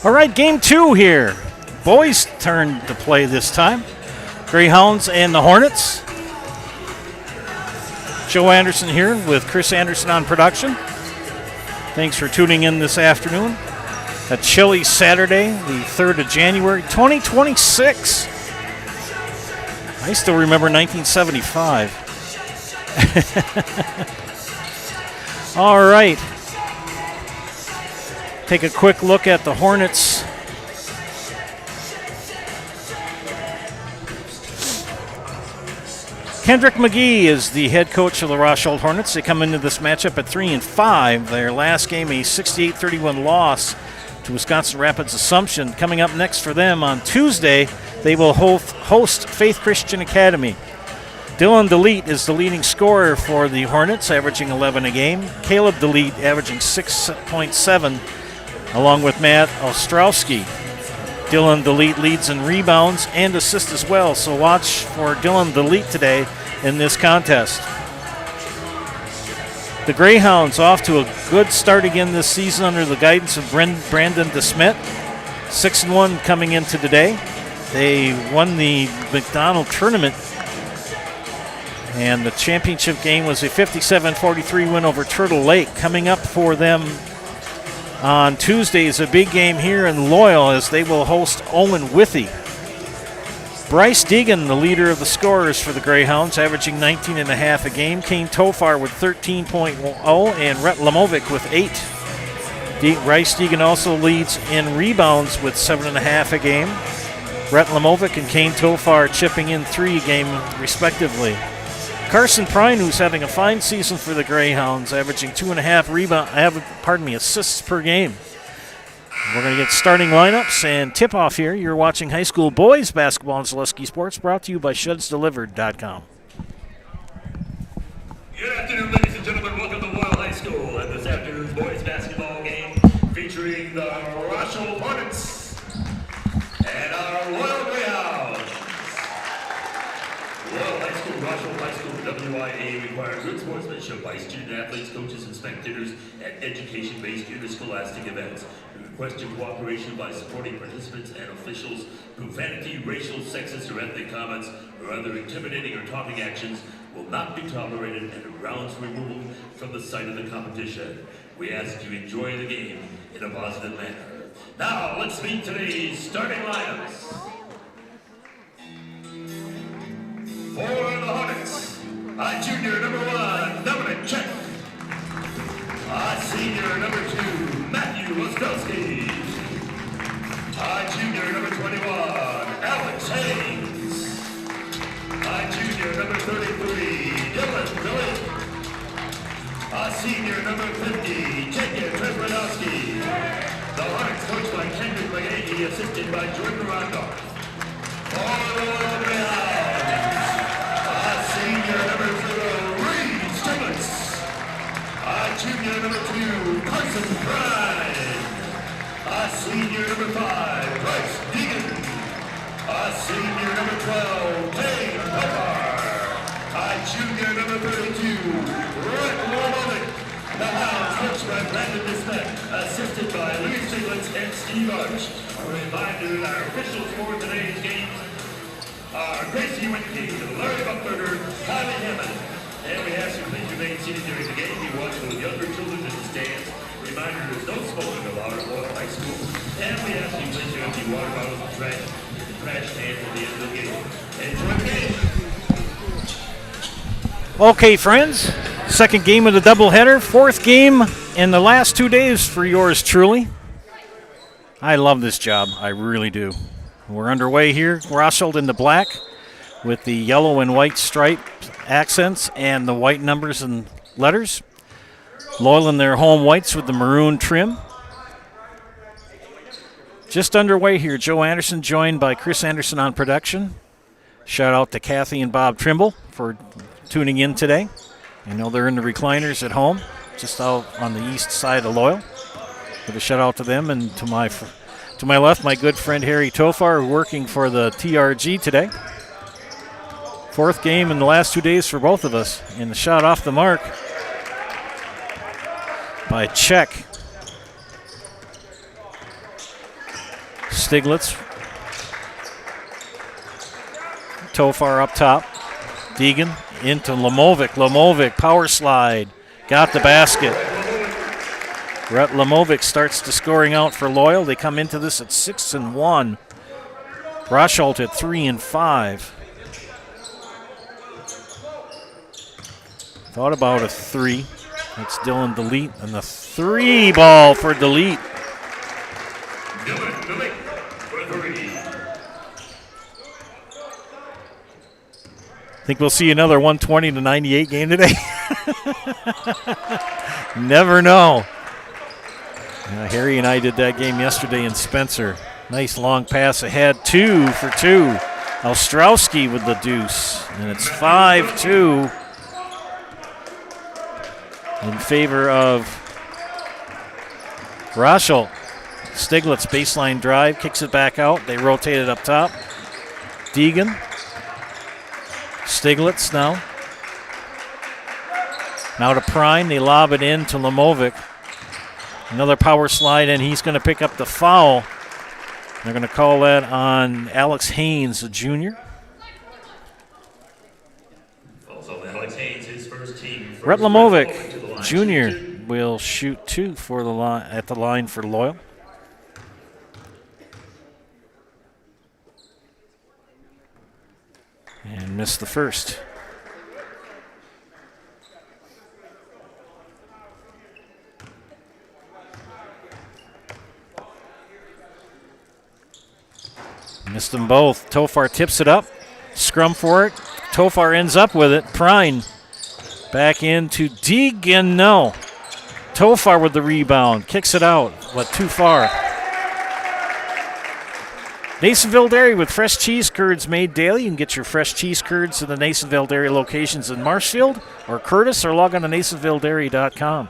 All right, game 2 here. Boys' turn to play this time. Greyhounds and the Hornets. Joe Anderson here with Chris Anderson on production. Thanks for tuning in this afternoon. A chilly Saturday, the 3rd of January, 2026. I still remember 1975. All right. Take a quick look at the Hornets. Kendrick McGee is the head coach of the Rosholt Hornets. They come into this matchup at 3-5. Their last game, a 68-31 loss to Wisconsin Rapids Assumption. Coming up next for them on Tuesday, they will host Faith Christian Academy. Dylan DeLeet is the leading scorer for the Hornets, averaging 11 a game. Caleb DeLeet averaging 6.7, along with Matt Ostrowski. Dylan DeLeet leads in rebounds and assists as well, so watch for Dylan DeLeet today in this contest. The Greyhounds off to a good start again this season under the guidance of Brandon DeSmit. 6-1 coming into today. They won the McDonald tournament, and the championship game was a 57-43 win over Turtle Lake. Coming up for them on Tuesday is a big game here in Loyal as they will host Owen Withy. Bryce Deegan, the leader of the scorers for the Greyhounds, averaging 19.5 a game. Kane Tofar with 13.0 and Rhett Lamovic with 8. Bryce Deegan also leads in rebounds with 7.5 a game. Rhett Lamovic and Kane Tofar chipping in 3 a game respectively. Carson Prine, who's having a fine season for the Greyhounds, averaging 2.5 assists per game. We're going to get starting lineups and tip-off here. You're watching high school boys basketball on Zaleski Sports, brought to you by ShudsDelivered.com. Good afternoon, ladies and gentlemen. Welcome to Loyal High School and this afternoon's boys basketball game featuring the Rosholt Hornets and our Loyal Greyhounds. Loyal High School, Rosholt High School, WIAA requires good sportsmanship by student athletes, coaches, and spectators at education-based interscholastic events. We request your cooperation by supporting participants and officials. Profanity, racial, sexist, or ethnic comments, or other intimidating or taunting actions will not be tolerated and grounds removed from the site of the competition. We ask you enjoy the game in a positive manner. Now, let's meet today's starting lineups. For the Hornets, junior number 1, Dominic Check. Senior number 2, Matthew Ostrowski. Junior number 21, Alex Haynes. Junior number 33, Dylan DeLeet. Senior number 50, Jacob Treprodowski. The Hornets coached by Kendrick McGee, assisted by Jordan Rondo. For the Loyal Greyhounds, senior number 0, Reed Stiglitz. Junior number 2, Carson Prine. Senior number 5, Bryce Deegan. Senior number 12, Kane Tofar. Junior number 32, Rhett Lamovic. The Hounds coached by Brandon DeSmit, assisted by Louis Stiglitz and Steve Arch. A reminder that our officials for today's game are Gracie Winke, Larry Buckberger, Kylie Hammond. And we ask you please remain seated during the game. You watch with younger children in the stands. Reminder, there's no smoking allowed at Loyal High School. And we ask you please do empty water bottles and trash in the trash can at the end of the game. Enjoy the game. Okay, friends. Second game of the doubleheader. 4th game in the last 2 days for yours truly. I love this job. I really do. We're underway here. Rosholt in the black with the yellow and white stripe accents and the white numbers and letters. Loyal in their home whites with the maroon trim. Just underway here. Joe Anderson joined by Chris Anderson on production. Shout out to Kathy and Bob Trimble for tuning in today. I know they're in the recliners at home, just out on the east side of Loyal. Give a shout out to them, and to my left, my good friend Harry Tofar, working for the TRG today. 4th game in the last 2 days for both of us. And the shot off the mark by Check. Stiglitz. Tofar up top. Deegan into Lamovic. Lamovic, power slide. Got the basket. Rhett Lamovic starts the scoring out for Loyal. They come into this at 6-1. Rosholt at 3-5. Thought about a 3. That's Dylan Delete. And the 3 ball for Delete. Dylan Delete for 3. Think we'll see another 120-98 game today? Never know. Harry and I did that game yesterday in Spencer. Nice long pass ahead. 2 for 2. Ostrowski with the deuce. And it's 5-2 in favor of Rosholt. Stiglitz baseline drive, kicks it back out. They rotate it up top. Deegan. Stiglitz now. Now to Prine. They lob it in to Lamovic. Another power slide, and he's going to pick up the foul. They're going to call that on Alex Haynes, a junior. Also, Alex Haynes, his first team. Rhett Lamovic, junior, will shoot 2 for the line at the line for Loyal. And missed the first. Missed them both. Tofar tips it up. Scrum for it. Tofar ends up with it. Prine back into Deegan. No. Tofar with the rebound. Kicks it out, but too far. Nasonville Dairy with fresh cheese curds made daily. You can get your fresh cheese curds at the Nasonville Dairy locations in Marshfield or Curtis, or log on to NasonvilleDairy.com.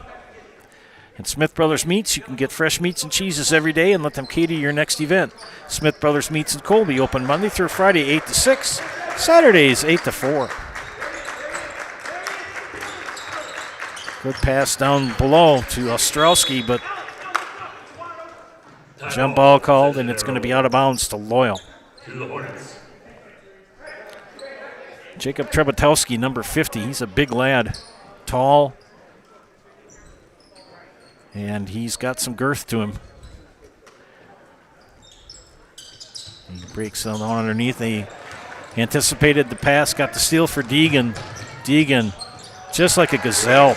At Smith Brothers Meats, you can get fresh meats and cheeses every day and let them cater your next event. Smith Brothers Meats in Colby, open Monday through Friday 8 to 6, Saturdays 8 to 4. Good pass down below to Ostrowski, but jump ball called, and it's going to be out of bounds to Loyal. Jacob Trebotowski, number 50. He's a big lad, tall, and he's got some girth to him. He breaks on underneath. They anticipated the pass, got the steal for Deegan. Deegan, just like a gazelle.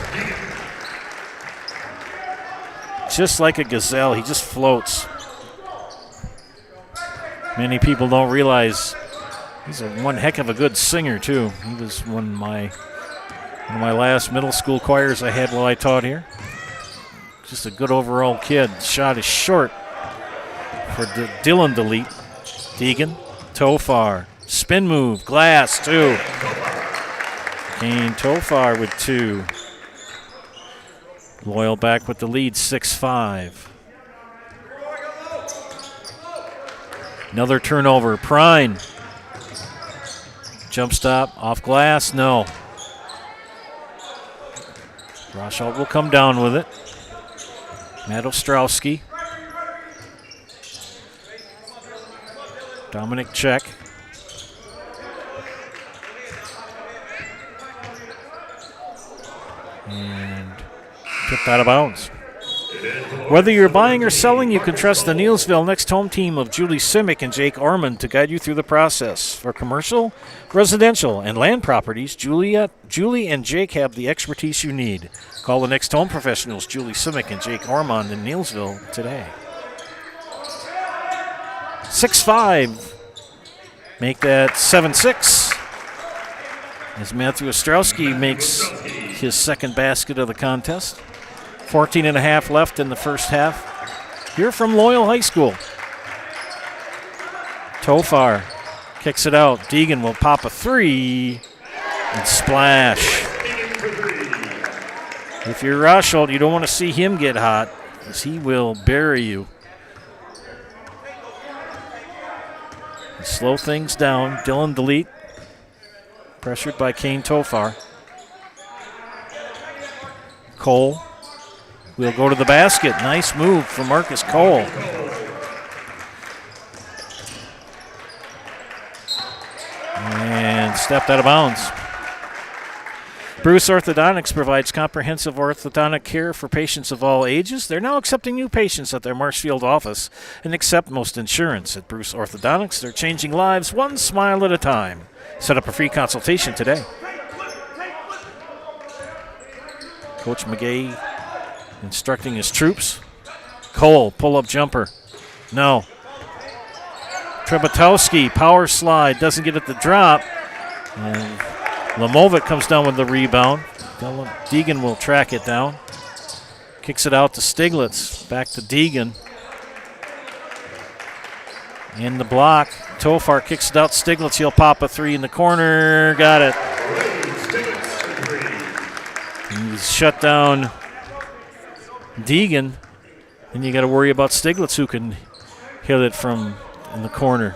Just like a gazelle, he just floats. Many people don't realize he's one heck of a good singer, too. He was one of my last middle school choirs I had while I taught here. Just a good overall kid. Shot is short for Dylan Delete. Deegan, Tofar, spin move, glass, 2. Kane Tofar with 2. Loyal back with the lead, 6-5. Another turnover. Prine. Jump stop, off glass, no. Rosholt will come down with it. Matt Ostrowski. Dominic Check. And tipped out of bounds. Whether you're buying or selling, you can trust the Neilsville Next Home team of Julie Simic and Jake Orman to guide you through the process. For commercial, residential, and land properties, Julie and Jake have the expertise you need. Call the Next Home professionals, Julie Simic and Jake Orman in Neilsville today. 6-5. Make that 7-6. As Matthew Ostrowski makes his second basket of the contest. 14 and a half left in the first half. Here from Loyal High School. Tofar kicks it out. Deegan will pop a 3 and splash. If you're Rosholt, you don't want to see him get hot, because he will bury you. Slow things down. Dylan Delete, pressured by Kane Tofar. Cole will go to the basket. Nice move from Marcus Cole. And stepped out of bounds. Bruce Orthodontics provides comprehensive orthodontic care for patients of all ages. They're now accepting new patients at their Marshfield office and accept most insurance. At Bruce Orthodontics, they're changing lives one smile at a time. Set up a free consultation today. Coach McGay instructing his troops. Cole, pull-up jumper. No. Trebotowski, power slide, doesn't get it to drop. And Lamovic comes down with the rebound. Deegan will track it down. Kicks it out to Stiglitz. Back to Deegan. In the block. Tofar kicks it out. Stiglitz, he'll pop a three in the corner. Got it. He's shut down Deegan. Then you got to worry about Stiglitz, who can hit it from in the corner.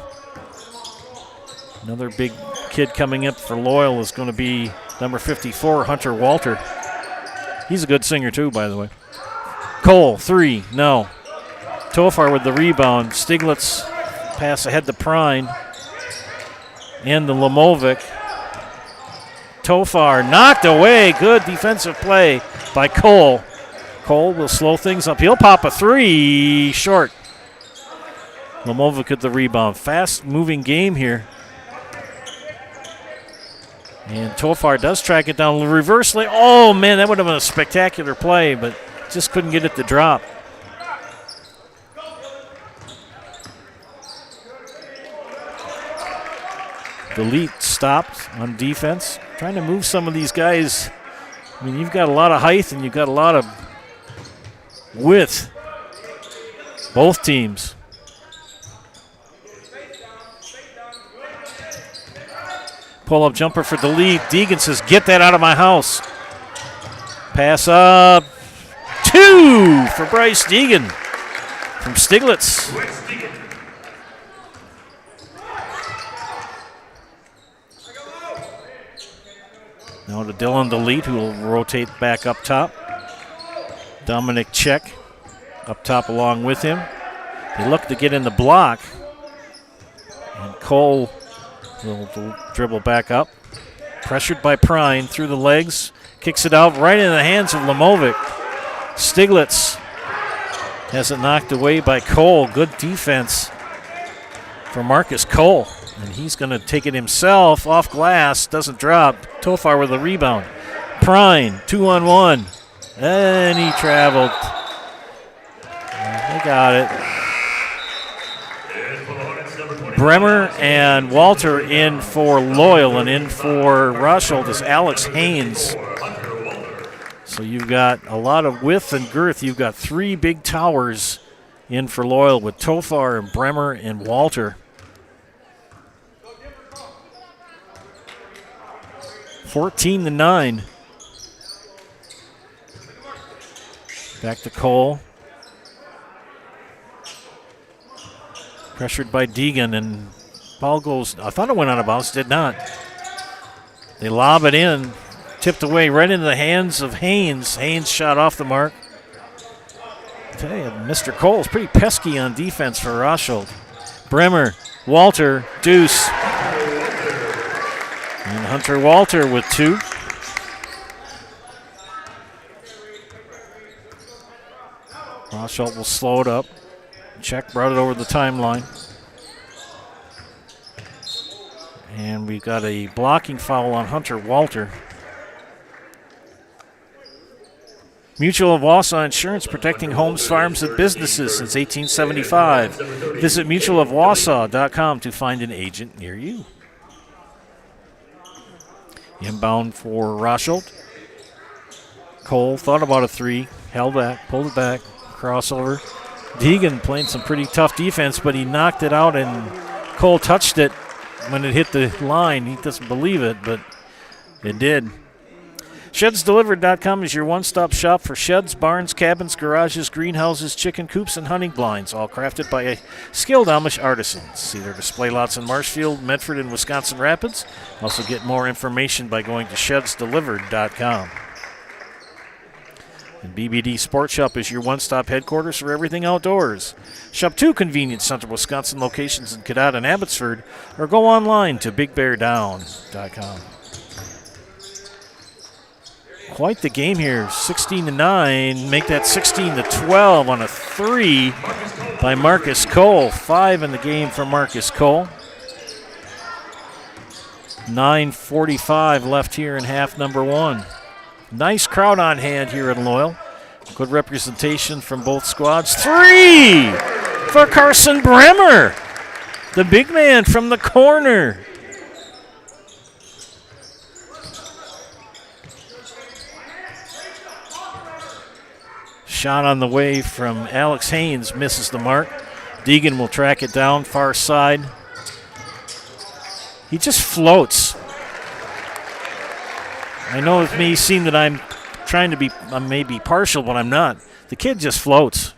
Another big kid coming up for Loyal is going to be number 54, Hunter Walter. He's a good singer too, by the way. Cole, three, no. Tofar with the rebound. Stiglitz pass ahead to Prine. And the Lamovic. Tofar knocked away. Good defensive play by Cole. Cole will slow things up. He'll pop a three. Short. Lamovic with the rebound. Fast-moving game here. And Tofar does track it down. Reverse lay. Oh, man, that would have been a spectacular play, but just couldn't get it to drop. The lead stopped on defense. Trying to move some of these guys. I mean, you've got a lot of height and you've got a lot of width. Both teams. Pull-up jumper for the lead. Deegan says, get that out of my house. Pass up. Two for Bryce Deegan from Stiglitz. Now to Dylan DeLeet, who will rotate back up top. Dominic Check up top along with him. They look to get in the block. And Cole will dribble back up. Pressured by Prine through the legs. Kicks it out right in the hands of Lamovic. Stiglitz has it knocked away by Cole. Good defense for Marcus Cole. And he's going to take it himself off glass. Doesn't drop. Tofar with a rebound. Prine, 2-on-1. And he traveled. They got it. Bremer and Walter in for Loyal, and in for Rosholt is Alex Haynes. So you've got a lot of width and girth. You've got three big towers in for Loyal with Tofar and Bremer and Walter. 14-9. Back to Cole. Pressured by Deegan, and ball goes, I thought it went out of bounds, did not. They lob it in, tipped away right into the hands of Haynes. Haynes shot off the mark. I tell you, Mr. Cole is pretty pesky on defense for Rosholt. Bremer, Walter, Deuce. And Hunter Walter with two. Rosholt will slow it up. Check brought it over the timeline. And we've got a blocking foul on Hunter Walter. Mutual of Wausau Insurance, protecting homes, farms, and businesses since 1875. Visit mutualofwausau.com to find an agent near you. Inbound for Rosholt. Cole thought about a three, held back, pulled it back, crossover. Deegan playing some pretty tough defense, but he knocked it out, and Cole touched it when it hit the line. He doesn't believe it, but it did. ShedsDelivered.com is your one-stop shop for sheds, barns, cabins, garages, greenhouses, chicken coops, and hunting blinds, all crafted by skilled Amish artisans. See their display lots in Marshfield, Medford, and Wisconsin Rapids. Also get more information by going to ShedsDelivered.com. And BBD Sports Shop is your one-stop headquarters for everything outdoors. Shop 2 convenient Central Wisconsin locations in Cadott and Abbotsford, or go online to BigBearDown.com. Quite the game here, 16-9. Make that 16-12 on a 3 by Marcus Cole. 5 in the game for Marcus Cole. 9:45 left here in half number 1. Nice crowd on hand here in Loyal. Good representation from both squads. 3 for Carson Bremer, the big man from the corner. Shot on the way from Alex Haynes, misses the mark. Deegan will track it down, far side. He just floats. I know it may seem that I'm trying to be, I may be partial, but I'm not. The kid just floats.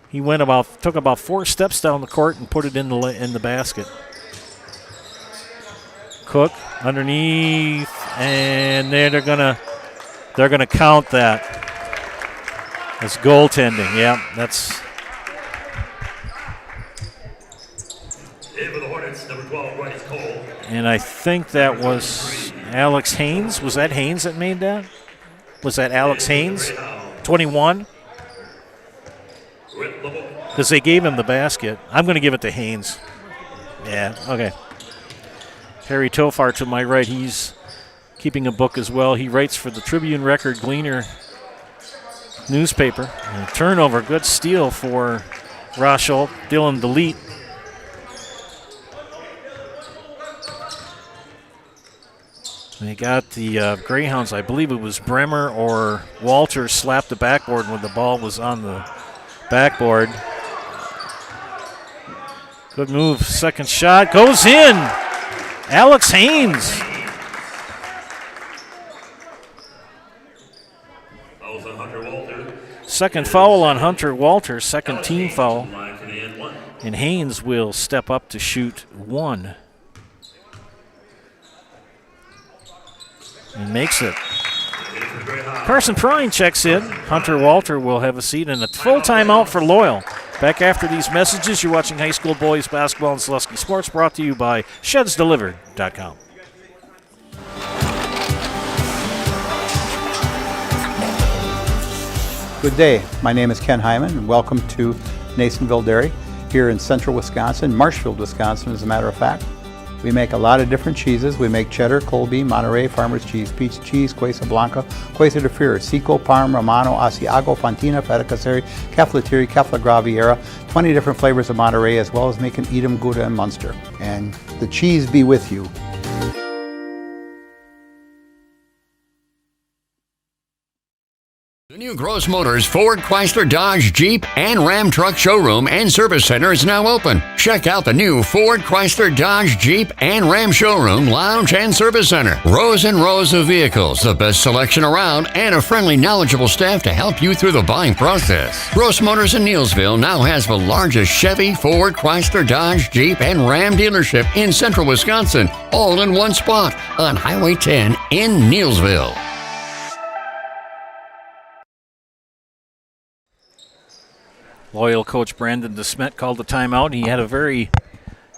He took about 4 steps down the court and put it in the basket. Cook underneath, and they're gonna count that as goaltending. Yeah, that's. In for the Hornets, number 12, Bryce Cole. And I think that was Alex Haynes. Was that Haynes that made that? Was that Alex Haynes? 21? Because they gave him the basket. I'm going to give it to Haynes. Yeah, okay. Harry Tofar to my right. He's keeping a book as well. He writes for the Tribune Record Gleaner newspaper. And a turnover, good steal for Rosholt. Dylan Delete. They got the Greyhounds, I believe it was Bremer or Walter, slapped the backboard when the ball was on the backboard. Good move, second shot, goes in. Alex Haynes. Second foul on Hunter Walter, second team foul. And Haynes will step up to shoot 1. And makes it. Carson Prine checks in. Hunter Walter will have a seat and a full timeout for Loyal. Back after these messages, you're watching high school boys basketball and Selesky Sports, brought to you by ShedsDelivered.com. Good day. My name is Ken Hyman, and welcome to Nasonville Dairy here in central Wisconsin, Marshfield, Wisconsin, as a matter of fact. We make a lot of different cheeses. We make cheddar, Colby, Monterey, Farmer's Cheese, Peach Cheese, Quesa Blanca, Quesa de Fear, Seco, Parm, Romano, Asiago, Fontina, Feta Caseri, Keflatiri, Kefla Graviera, 20 different flavors of Monterey, as well as making Edam, Gouda, and Munster. And the cheese be with you. The new Gross Motors Ford, Chrysler, Dodge, Jeep, and Ram Truck Showroom and Service Center is now open. Check out the new Ford, Chrysler, Dodge, Jeep, and Ram Showroom, Lounge, and Service Center. Rows and rows of vehicles, the best selection around, and a friendly, knowledgeable staff to help you through the buying process. Gross Motors in Neillsville now has the largest Chevy, Ford, Chrysler, Dodge, Jeep, and Ram dealership in central Wisconsin, all in one spot on Highway 10 in Neillsville. Loyal coach Brandon DeSmet called the timeout. He had a very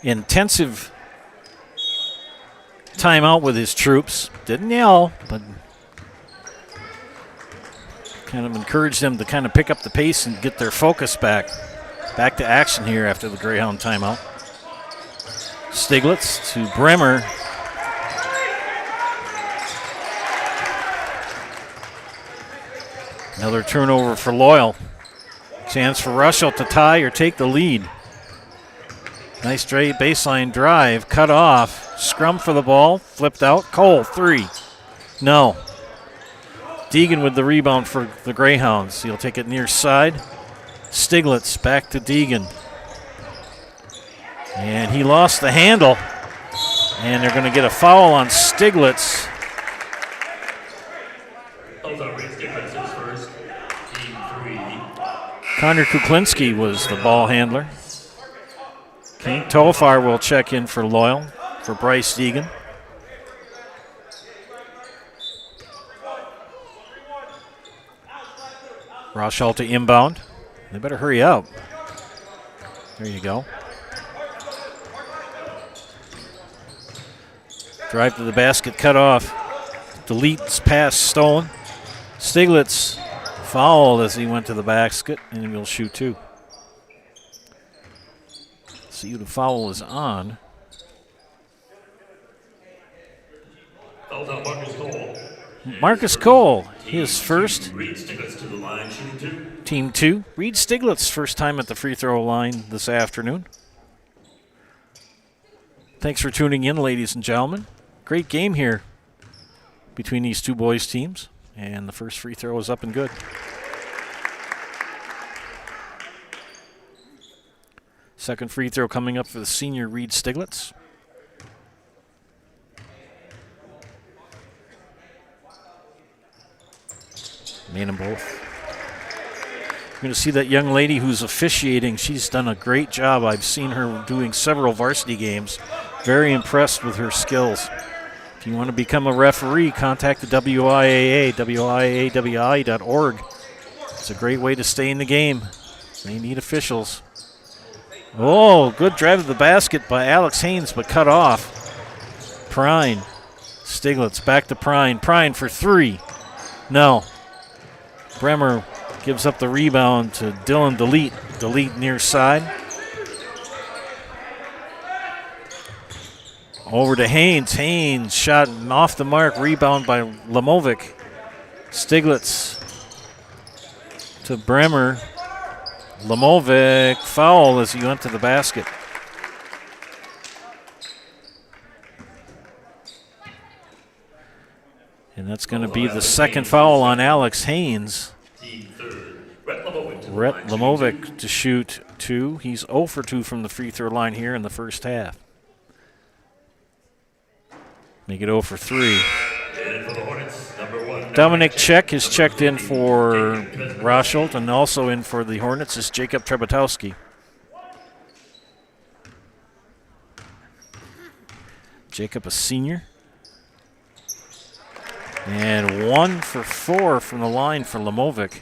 intensive timeout with his troops. Didn't yell, but kind of encouraged them to kind of pick up the pace and get their focus back. Back to action here after the Greyhound timeout. Stiglitz to Bremer. Another turnover for Loyal. Chance for Rosholt to tie or take the lead. Nice straight baseline drive, cut off. Scrum for the ball, flipped out. Cole, 3. No. Deegan with the rebound for the Greyhounds. He'll take it near side. Stiglitz back to Deegan. And he lost the handle. And they're going to get a foul on Stiglitz. Connor Kuklinski was the ball handler. Okay, Tofar will check in for Loyal for Bryce Deegan. Rosholt to inbound. They better hurry up. There you go. Drive to the basket, cut off. Deletes pass stolen. Stiglitz fouled as he went to the basket, and he'll shoot 2. See who the foul is on. Foul's on Marcus Cole. Marcus Cole, his first. Reed Stiglitz to the line, shooting 2. Team 2. Reed Stiglitz, first time at the free throw line this afternoon. Thanks for tuning in, ladies and gentlemen. Great game here between these two boys' teams. And the first free throw is up and good. Second free throw coming up for the senior Reed Stiglitz. Made them both. You're going to see that young lady who's officiating. She's done a great job. I've seen her doing several varsity games. Very impressed with her skills. If you want to become a referee, contact the WIAA, WIAAWI.org. It's a great way to stay in the game. They need officials. Oh, good drive to the basket by Alex Haynes, but cut off. Prine. Stiglitz back to Prine. Prine for 3. No. Bremer gives up the rebound to Dylan Delete. Delete near side. Over to Haynes. Haynes shot off the mark. Rebound by Lamovic. Stiglitz to Bremer. Lamovic foul as he went to the basket. And that's going to be the second foul on Alex Haynes. Rhett Lamovic to shoot 2. He's 0 for 2 from the free throw line here in the first half. Make it 0 for 3. Dominic Czech has checked in for Rosholt, and also in for the Hornets is Jacob Trebatowski. Jacob, a senior. And 1 for 4 from the line for Lamovic.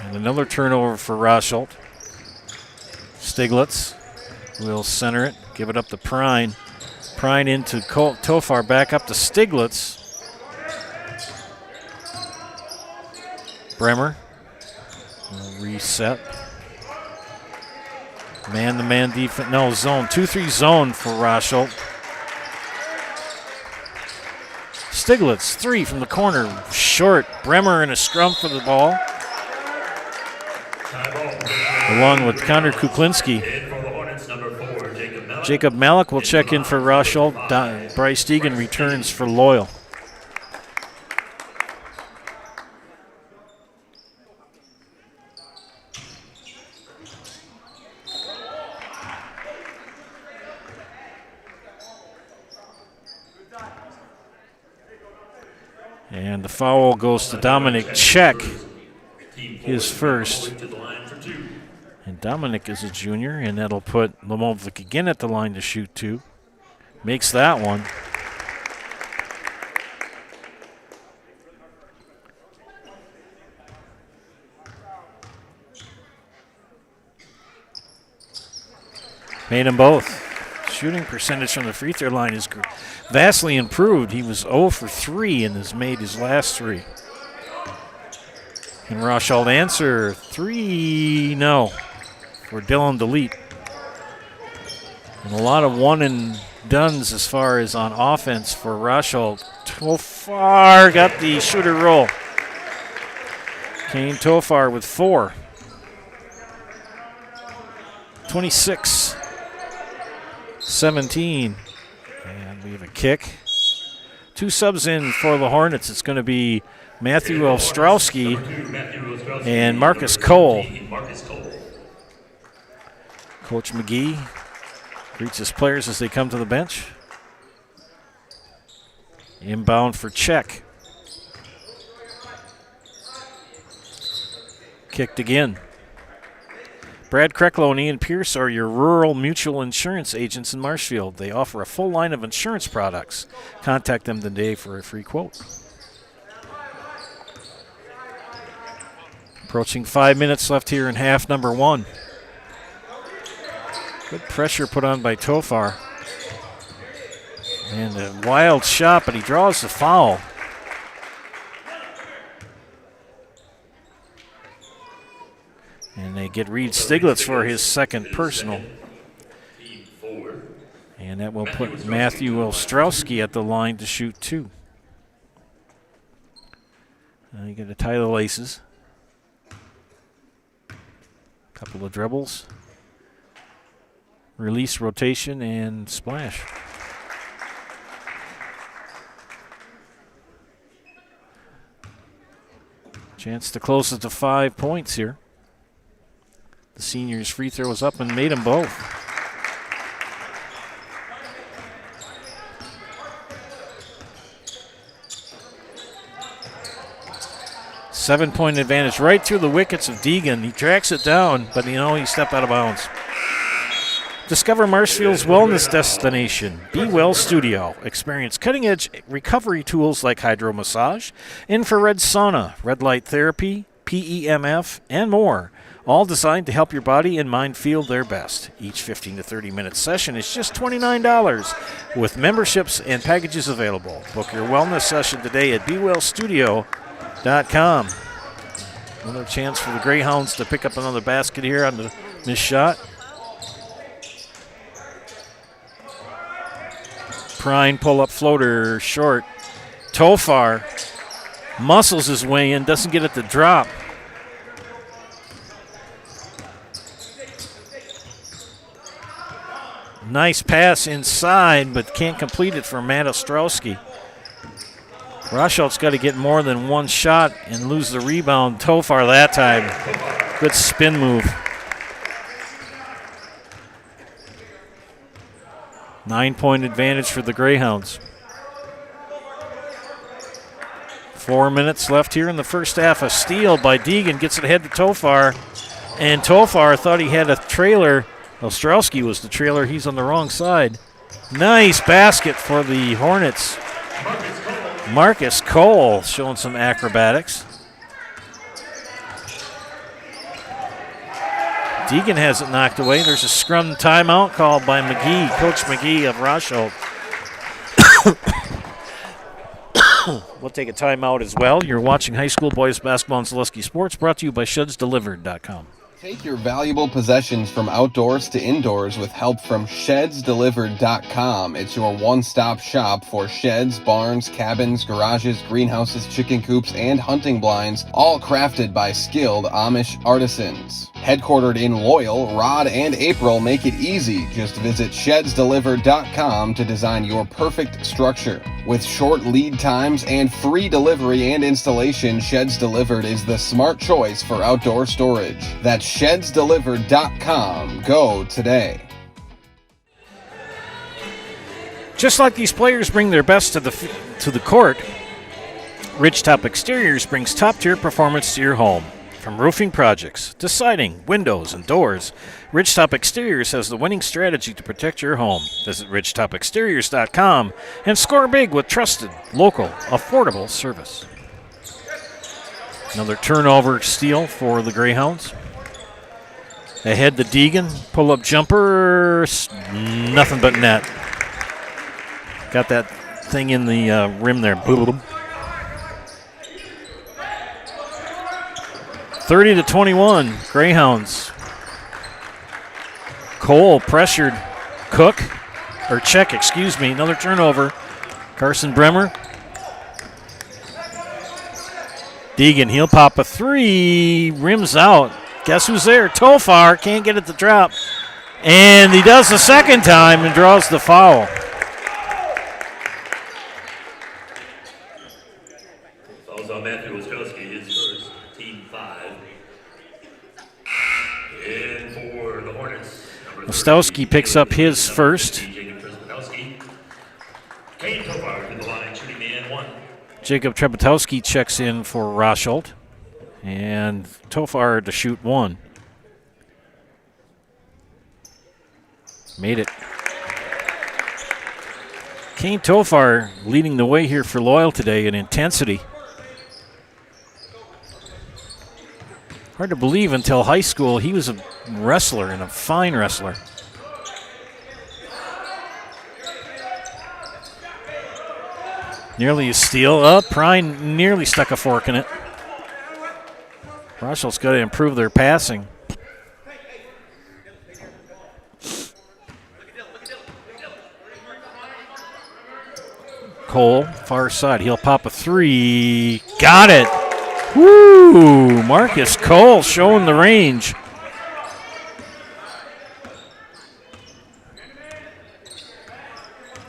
And another turnover for Rosholt. Stiglitz will center it, give it up to Prine. Prine into Tofar, back up to Stiglitz. Bremer will reset. Man-to-man defense, no, zone, 2-3 zone for Rosholt. Stiglitz, 3 from the corner, short. Bremer in a scrum for the ball. Along with Connor Kuklinski. Jacob Malik will check in for Rosholt. Bryce Deegan returns for Loyal. And the foul goes to Dominic Czech, his first. And Dominic is a junior, and that'll put Lamovic again at the line to shoot 2. Makes that one. Made them both. Shooting percentage from the free throw line is vastly improved. He was 0 for 3 and has made his last 3. And Rosholt answer 3, no, for Dylan Delete. And a lot of one and dones as far as on offense for Rosholt. Tofar got the shooter roll. Kane Tofar with 4. 26-17. And we have a kick. 2 subs in for the Hornets. It's going to be Matthew Ostrowski and Marcus Cole. Coach McGee greets his players as they come to the bench. Inbound for Czech. Kicked again. Brad Krecklow and Ian Pierce are your rural mutual insurance agents in Marshfield. They offer a full line of insurance products. Contact them today for a free quote. Approaching 5 minutes left here in half number 1. Good pressure put on by Tofar. And a wild shot, but he draws the foul. And they get Reed Stiglitz for his second personal. And that will put Matthew Ostrowski at the line to shoot 2. You got to tie the laces. Couple of dribbles. Release, rotation, and splash. Chance to close it to 5 points here. The senior's free throw was up and made them both. Seven-point advantage right through the wickets of Deegan. He tracks it down, but he stepped out of bounds. Discover Marshfield's wellness destination, Be Well Studio. Experience cutting-edge recovery tools like hydromassage, infrared sauna, red light therapy, PEMF, and more. All designed to help your body and mind feel their best. Each 15 to 30-minute session is just $29 with memberships and packages available. Book your wellness session today at BeWellStudio.com. Another chance for the Greyhounds to pick up another basket here on the missed shot. Prine pull-up floater short. Tofar muscles his way in, doesn't get it to drop. Nice pass inside, but can't complete it for Matt Ostrowski. Rosholt's got to get more than one shot and lose the rebound. Tofar that time. Good spin move. 9-point advantage for the Greyhounds. 4 minutes left here in the first half. A steal by Deegan gets it ahead to Tofar. And Tofar thought he had a trailer. Ostrowski was the trailer. He's on the wrong side. Nice basket for the Hornets. Marcus Cole showing some acrobatics. Deegan has it knocked away. There's a scrum timeout called by McGee, Coach McGee of Rosholt. We'll take a timeout as well. You're watching high school boys basketball and Zaleski Sports, brought to you by ShedsDelivered.com. Take your valuable possessions from outdoors to indoors with help from ShedsDelivered.com. It's your one-stop shop for sheds, barns, cabins, garages, greenhouses, chicken coops, and hunting blinds, all crafted by skilled Amish artisans. Headquartered in Loyal, Rod and April make it easy. Just visit ShedsDelivered.com to design your perfect structure. With short lead times and free delivery and installation, Sheds Delivered is the smart choice for outdoor storage. That's ShedsDelivered.com. Go today. Just like these players bring their best to the court, Ridgetop Exteriors brings top-tier performance to your home. From roofing projects to siding, windows, and doors, Ridgetop Exteriors has the winning strategy to protect your home. Visit RidgetopExteriors.com and score big with trusted, local, affordable service. Another turnover steal for the Greyhounds. Ahead to Deegan, pull-up jumper, nothing but net. Got that thing in the rim there. Boom. 30-21, Greyhounds. Cole pressured Check, another turnover. Carson Bremer. Deegan, he'll pop a three, rims out. Guess who's there? Tofar, can't get it to drop. And he does the second time and draws the foul. Fouls on Matthew Ostrowski, his first, team 5. And for the Hornets, Ostrowski picks up his first. Kane Tofar to the line, shooting the N1. Jacob Trebetowski checks in for Rosholt. And Tofar to shoot one. Made it. Kane Tofar leading the way here for Loyal today in intensity. Hard to believe until high school he was a wrestler and a fine wrestler. Nearly a steal. Prine nearly stuck a fork in it. Rosholt's got to improve their passing. Cole, far side. He'll pop a three. Got it. Woo! Marcus Cole showing the range.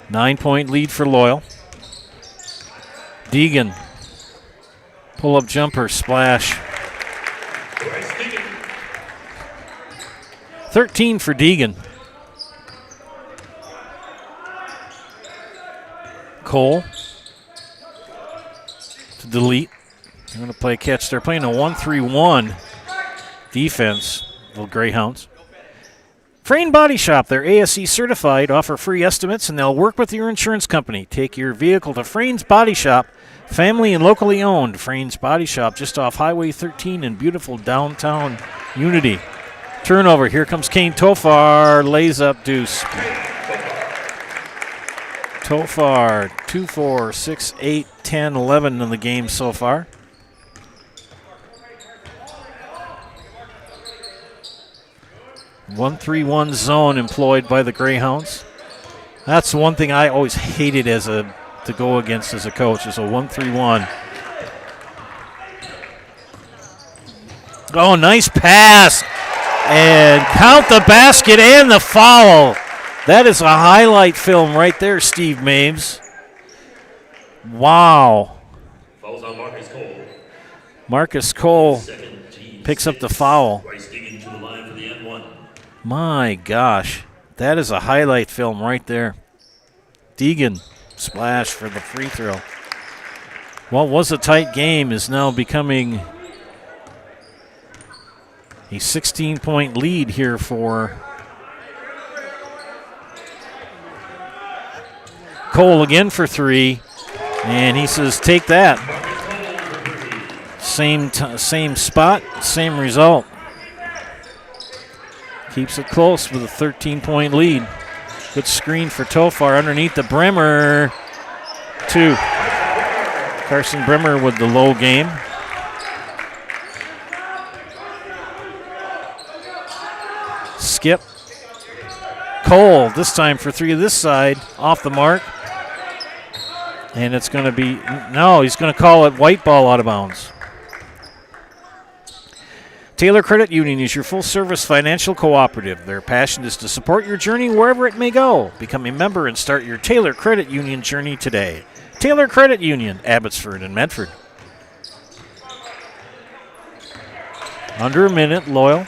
Nine-point lead for Loyal. Deegan. Pull-up jumper, splash. 13 for Deegan. Cole to delete. They're going to play catch. They're playing a 1-3-1 defense, little Greyhounds. Frayne Body Shop, they're ASE certified, offer free estimates, and they'll work with your insurance company. Take your vehicle to Frayne's Body Shop, family and locally owned. Frayne's Body Shop, just off Highway 13 in beautiful downtown Unity. Turnover, here comes Kane Tofar, lays up deuce. Tofar, 2, 4, 6, 8, 10, 11 in the game so far. One 1-3-1 zone employed by the Greyhounds. That's one thing I always hated to go against as a coach, is a 1-3-1. Oh, nice pass. And count the basket and the foul. That is a highlight film right there, Steve Maves. Wow. Fouls on Marcus Cole. Marcus Cole picks up the foul. Bryce Deegan to the line for the N1. My gosh. That is a highlight film right there. Deegan, splash for the free throw. What was a tight game is now becoming a 16-point lead here for Cole again for three, and he says, take that. Same spot, same result. Keeps it close with a 13-point lead. Good screen for Tofar underneath the Bremer. Two. Carson Bremer with the low game. Skip. Cole, this time for three of this side, off the mark. And it's going to be, no, he's going to call it white ball out of bounds. Taylor Credit Union is your full-service financial cooperative. Their passion is to support your journey wherever it may go. Become a member and start your Taylor Credit Union journey today. Taylor Credit Union, Abbotsford and Medford. Under a minute, Loyal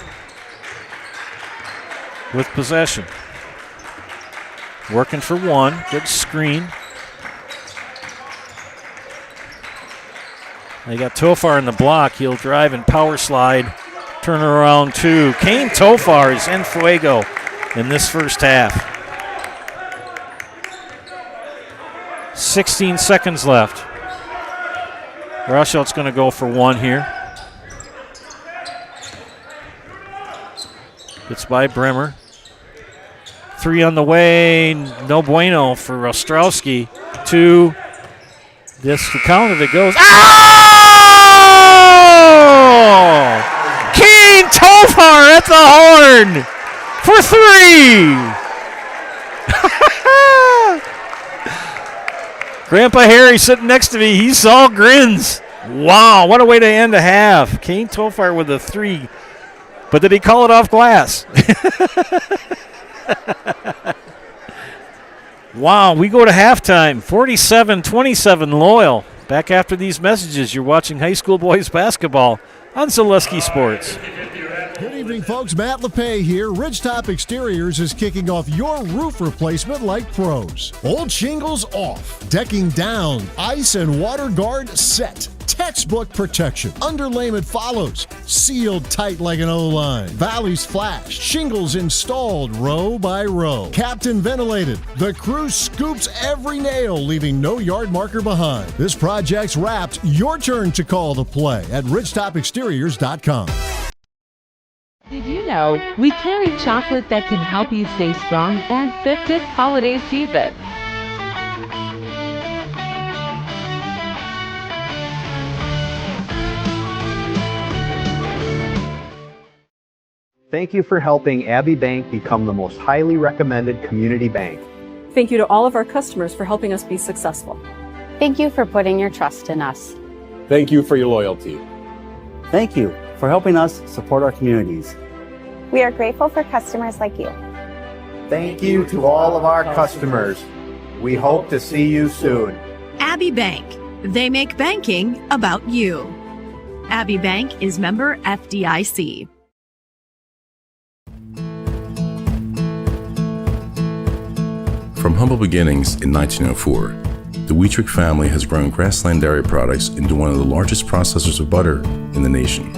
with possession. Working for one. Good screen. They got Tofar in the block. He'll drive and power slide. Turn around two. Kane Tofar is en fuego in this first half. 16 seconds left. Rosholt's going to go for one here. Gets by Bremer. Three on the way. No bueno for Ostrowski. Two. This the count if it goes. Oh! Kane Tofar at the horn for three. Grandpa Harry sitting next to me. He's all grins. Wow, what a way to end a half. Kane Tofar with a three. But did he call it off glass? Wow, we go to halftime. 47-27 Loyal. Back after these messages, you're watching high school boys basketball on Zaleski Sports. Good evening, folks. Matt LePay here. Ridgetop Exteriors is kicking off your roof replacement like pros. Old shingles off, decking down, ice and water guard set. Textbook protection. Underlayment follows. Sealed tight like an O-line. Valleys flashed. Shingles installed row by row. Captain ventilated. The crew scoops every nail, leaving no yard marker behind. This project's wrapped. Your turn to call the play at ridgetopexteriors.com. Did you know we carry chocolate that can help you stay strong and fit this holiday season? Thank you for helping Abbey Bank become the most highly recommended community bank. Thank you to all of our customers for helping us be successful. Thank you for putting your trust in us. Thank you for your loyalty. Thank you for helping us support our communities. We are grateful for customers like you. Thank you to all of our customers. We hope to see you soon. Abbey Bank. They make banking about you. Abbey Bank is member FDIC. From humble beginnings in 1904, the Wheatrick family has grown Grassland Dairy Products into one of the largest processors of butter in the nation.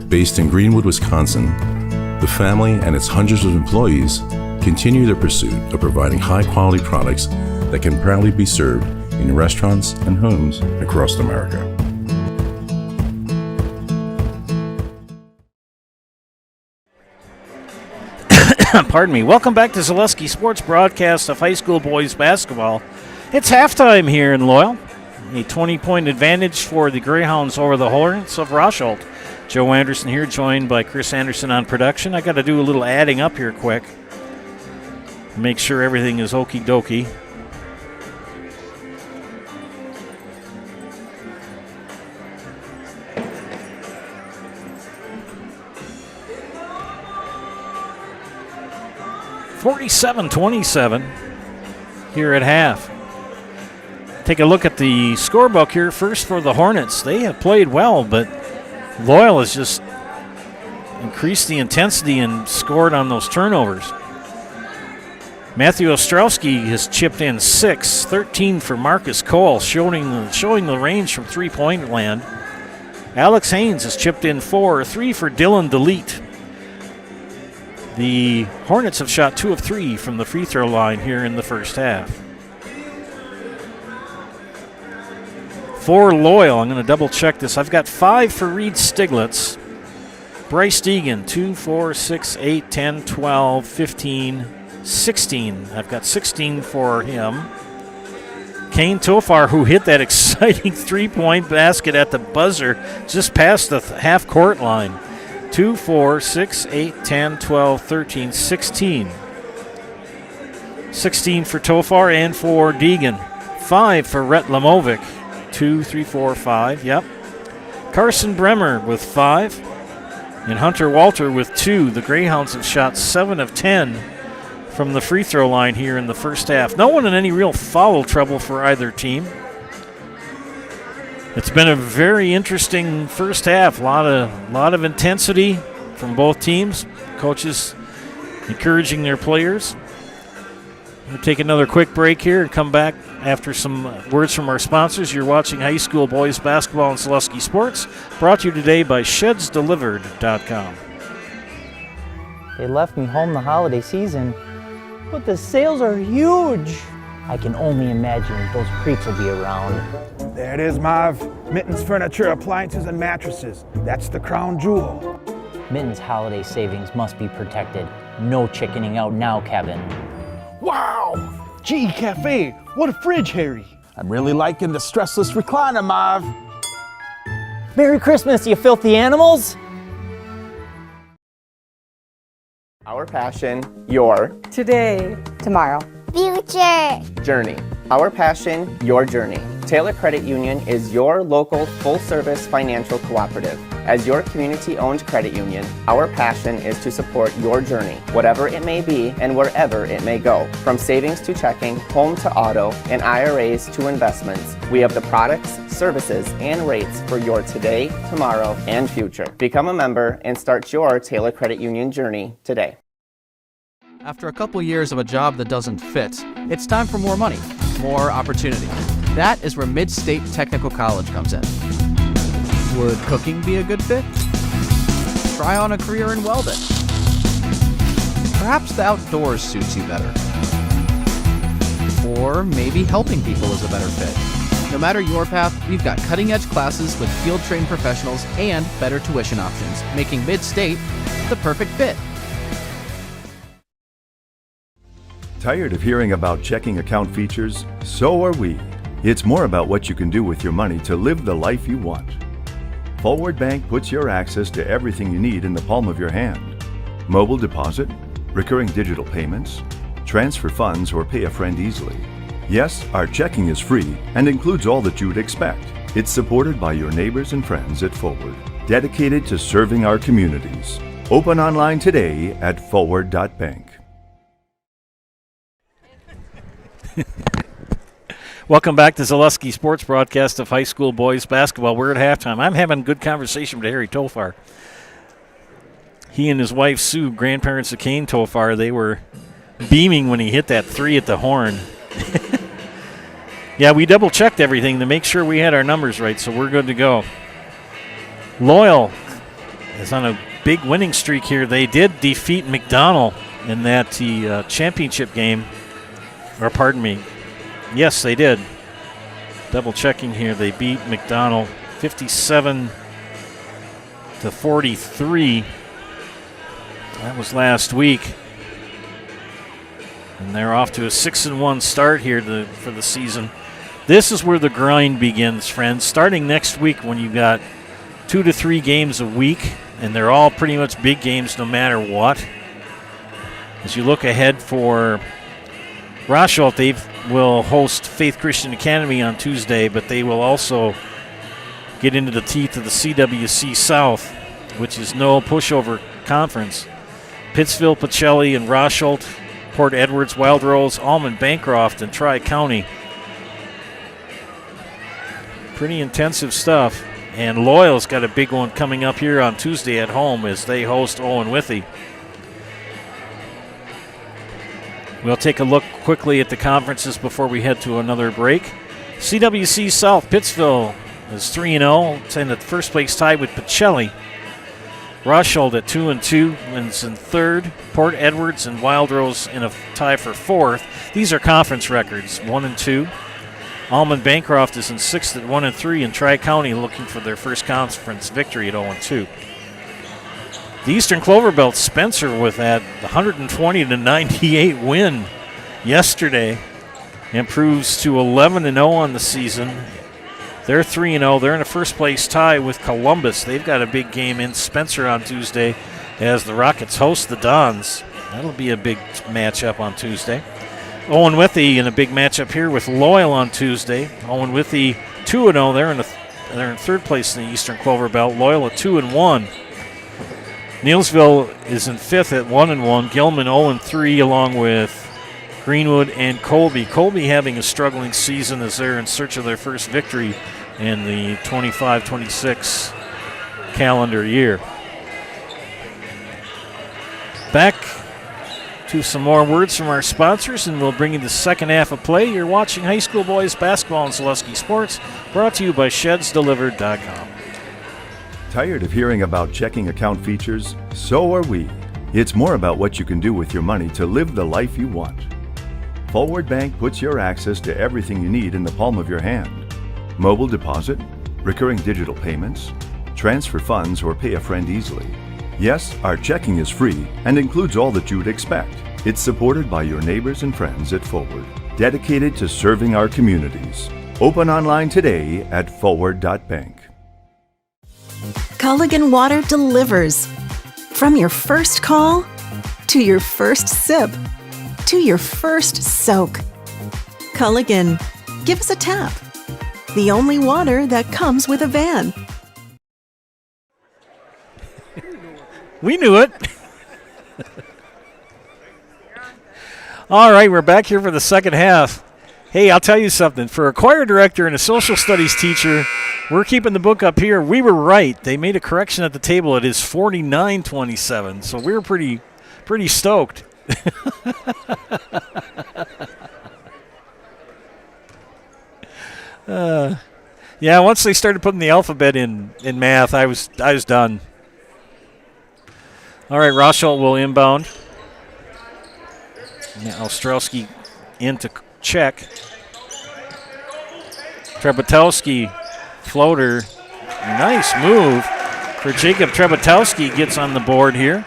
Based in Greenwood, Wisconsin, the family and its hundreds of employees continue their pursuit of providing high-quality products that can proudly be served in restaurants and homes across America. Pardon me. Welcome back to Zaleski Sports broadcast of high school boys basketball. It's halftime here in Loyal. A 20-point advantage for the Greyhounds over the Hornets of Rosholt. Joe Anderson here, joined by Chris Anderson on production. I got to do a little adding up here quick. Make sure everything is okie dokie. (47-27) here at half. Take a look at the scorebook here. First for the Hornets. They have played well, but Loyal has just increased the intensity and scored on those turnovers. Matthew Ostrowski has chipped in 6, 13 for Marcus Cole, showing the range from three-point land. Alex Haynes has chipped in 4, 3 for Dylan DeLeet. The Hornets have shot 2 of 3 from the free throw line here in the first half. For Loyal, I'm going to double check this. I've got 5 for Reed Stiglitz. Bryce Deegan, 2, 4, 6, 8, 10, 12, 15, 16. I've got 16 for him. Kane Tofar, who hit that exciting three-point basket at the buzzer just past the half-court line. 2, 4, 6, 8, 10, 12, 13, 16. 16 for Tofar and for Deegan. 5 for Rhett Lamovic. 2, 3, 4, 5. Yep. Carson Bremer with 5. And Hunter Walter with 2. The Greyhounds have shot 7 of 10 from the free throw line here in the first half. No one in any real foul trouble for either team. It's been a very interesting first half. A lot of intensity from both teams. Coaches encouraging their players. We'll take another quick break here and come back after some words from our sponsors. You're watching High School Boys Basketball and Zaleski Sports, brought to you today by ShedsDelivered.com. They left me home the holiday season, but the sales are huge. I can only imagine those creeps will be around. There it is, Marv. Mittens Furniture, Appliances, and Mattresses. That's the crown jewel. Mittens' holiday savings must be protected. No chickening out now, Kevin. Wow! GE Cafe, what a fridge, Harry. I'm really liking the stressless recliner, Marv. Merry Christmas, you filthy animals! Our passion, your Today. Tomorrow. Future. journey. Our passion, your journey. Taylor Credit Union is your local full-service financial cooperative. As your community-owned credit union, our passion is to support your journey, whatever it may be and wherever it may go. From savings to checking, home to auto, and IRAs to investments, we have the products, services, and rates for your today, tomorrow, and future. Become a member and start your Taylor Credit Union journey today. After a couple years of a job that doesn't fit, it's time for more money, more opportunity. That is where Mid-State Technical College comes in. Would cooking be a good fit? Try on a career in welding. Perhaps the outdoors suits you better. Or maybe helping people is a better fit. No matter your path, we've got cutting-edge classes with field-trained professionals and better tuition options, making Mid-State the perfect fit. Tired of hearing about checking account features? So are we. It's more about what you can do with your money to live the life you want. Forward Bank puts your access to everything you need in the palm of your hand. Mobile deposit, recurring digital payments, transfer funds, or pay a friend easily. Yes, our checking is free and includes all that you would expect. It's supported by your neighbors and friends at Forward, dedicated to serving our communities. Open online today at forward.bank. Welcome back to Zaleski Sports broadcast of high school boys basketball. We're at halftime. I'm having a good conversation with Harry Tofar. He and his wife Sue, grandparents of Kane Tofar, they were beaming when he hit that three at the horn. Yeah, we double-checked everything to make sure we had our numbers right, so we're good to go. Loyal is on a big winning streak here. They did defeat McDonell in that championship game. Or pardon me. Yes, they did. Double-checking here. They beat McDonell 57-43. That was last week. And they're off to a 6-1 start here for the season. This is where the grind begins, friends. Starting next week when you got 2 to 3 games a week, and they're all pretty much big games no matter what. As you look ahead for Rosholt, they will host Faith Christian Academy on Tuesday, but they will also get into the teeth of the CWC South, which is no pushover conference. Pittsville, Pacelli, and Rosholt, Port Edwards, Wild Rose, Almond, Bancroft, and Tri-County. Pretty intensive stuff. And Loyal's got a big one coming up here on Tuesday at home as they host Owen Withee. We'll take a look quickly at the conferences before we head to another break. CWC South, Pittsville is 3-0. It's in the first place tied with Pacelli. Rosholt at 2-2 wins in third. Port Edwards and Wild Rose in a tie for fourth. These are conference records, 1-2. Almond Bancroft is in sixth at 1-3, and Tri-County looking for their first conference victory at 0-2. The Eastern Clover Belt, Spencer with that 120-98 win yesterday, improves to 11-0 on the season. They're 3-0. They're in a first-place tie with Columbus. They've got a big game in Spencer on Tuesday as the Rockets host the Dons. That'll be a big matchup on Tuesday. Owen Withee in a big matchup here with Loyal on Tuesday. Owen Withee 2-0. They're in third place in the Eastern Clover Belt. Loyal at 2-1. Neilsville is in fifth at 1-1. Gilman 0-3 along with Greenwood and Colby. Colby having a struggling season as they're in search of their first victory in the 25-26 calendar year. Back to some more words from our sponsors, and we'll bring you the second half of play. You're watching high school boys basketball in Zaleski Sports, brought to you by ShedsDelivered.com. Tired of hearing about checking account features? So are we. It's more about what you can do with your money to live the life you want. Forward Bank puts your access to everything you need in the palm of your hand. Mobile deposit, recurring digital payments, transfer funds, or pay a friend easily. Yes, our checking is free and includes all that you would expect. It's supported by your neighbors and friends at Forward, dedicated to serving our communities. Open online today at forward.bank. Culligan Water delivers. From your first call, to your first sip, to your first soak. Culligan, give us a tap. The only water that comes with a van. We knew it. All right, we're back here for the second half. Hey, I'll tell you something. For a choir director and a social studies teacher, we're keeping the book up here. We were right. They made a correction at the table. It is 49-27, so we were pretty stoked. Yeah, once they started putting the alphabet in math, I was done. All right, Rosholt will inbound. Now Ostrowski into check. Trebetowski, floater. Nice move for Jacob Trebetowski, gets on the board here.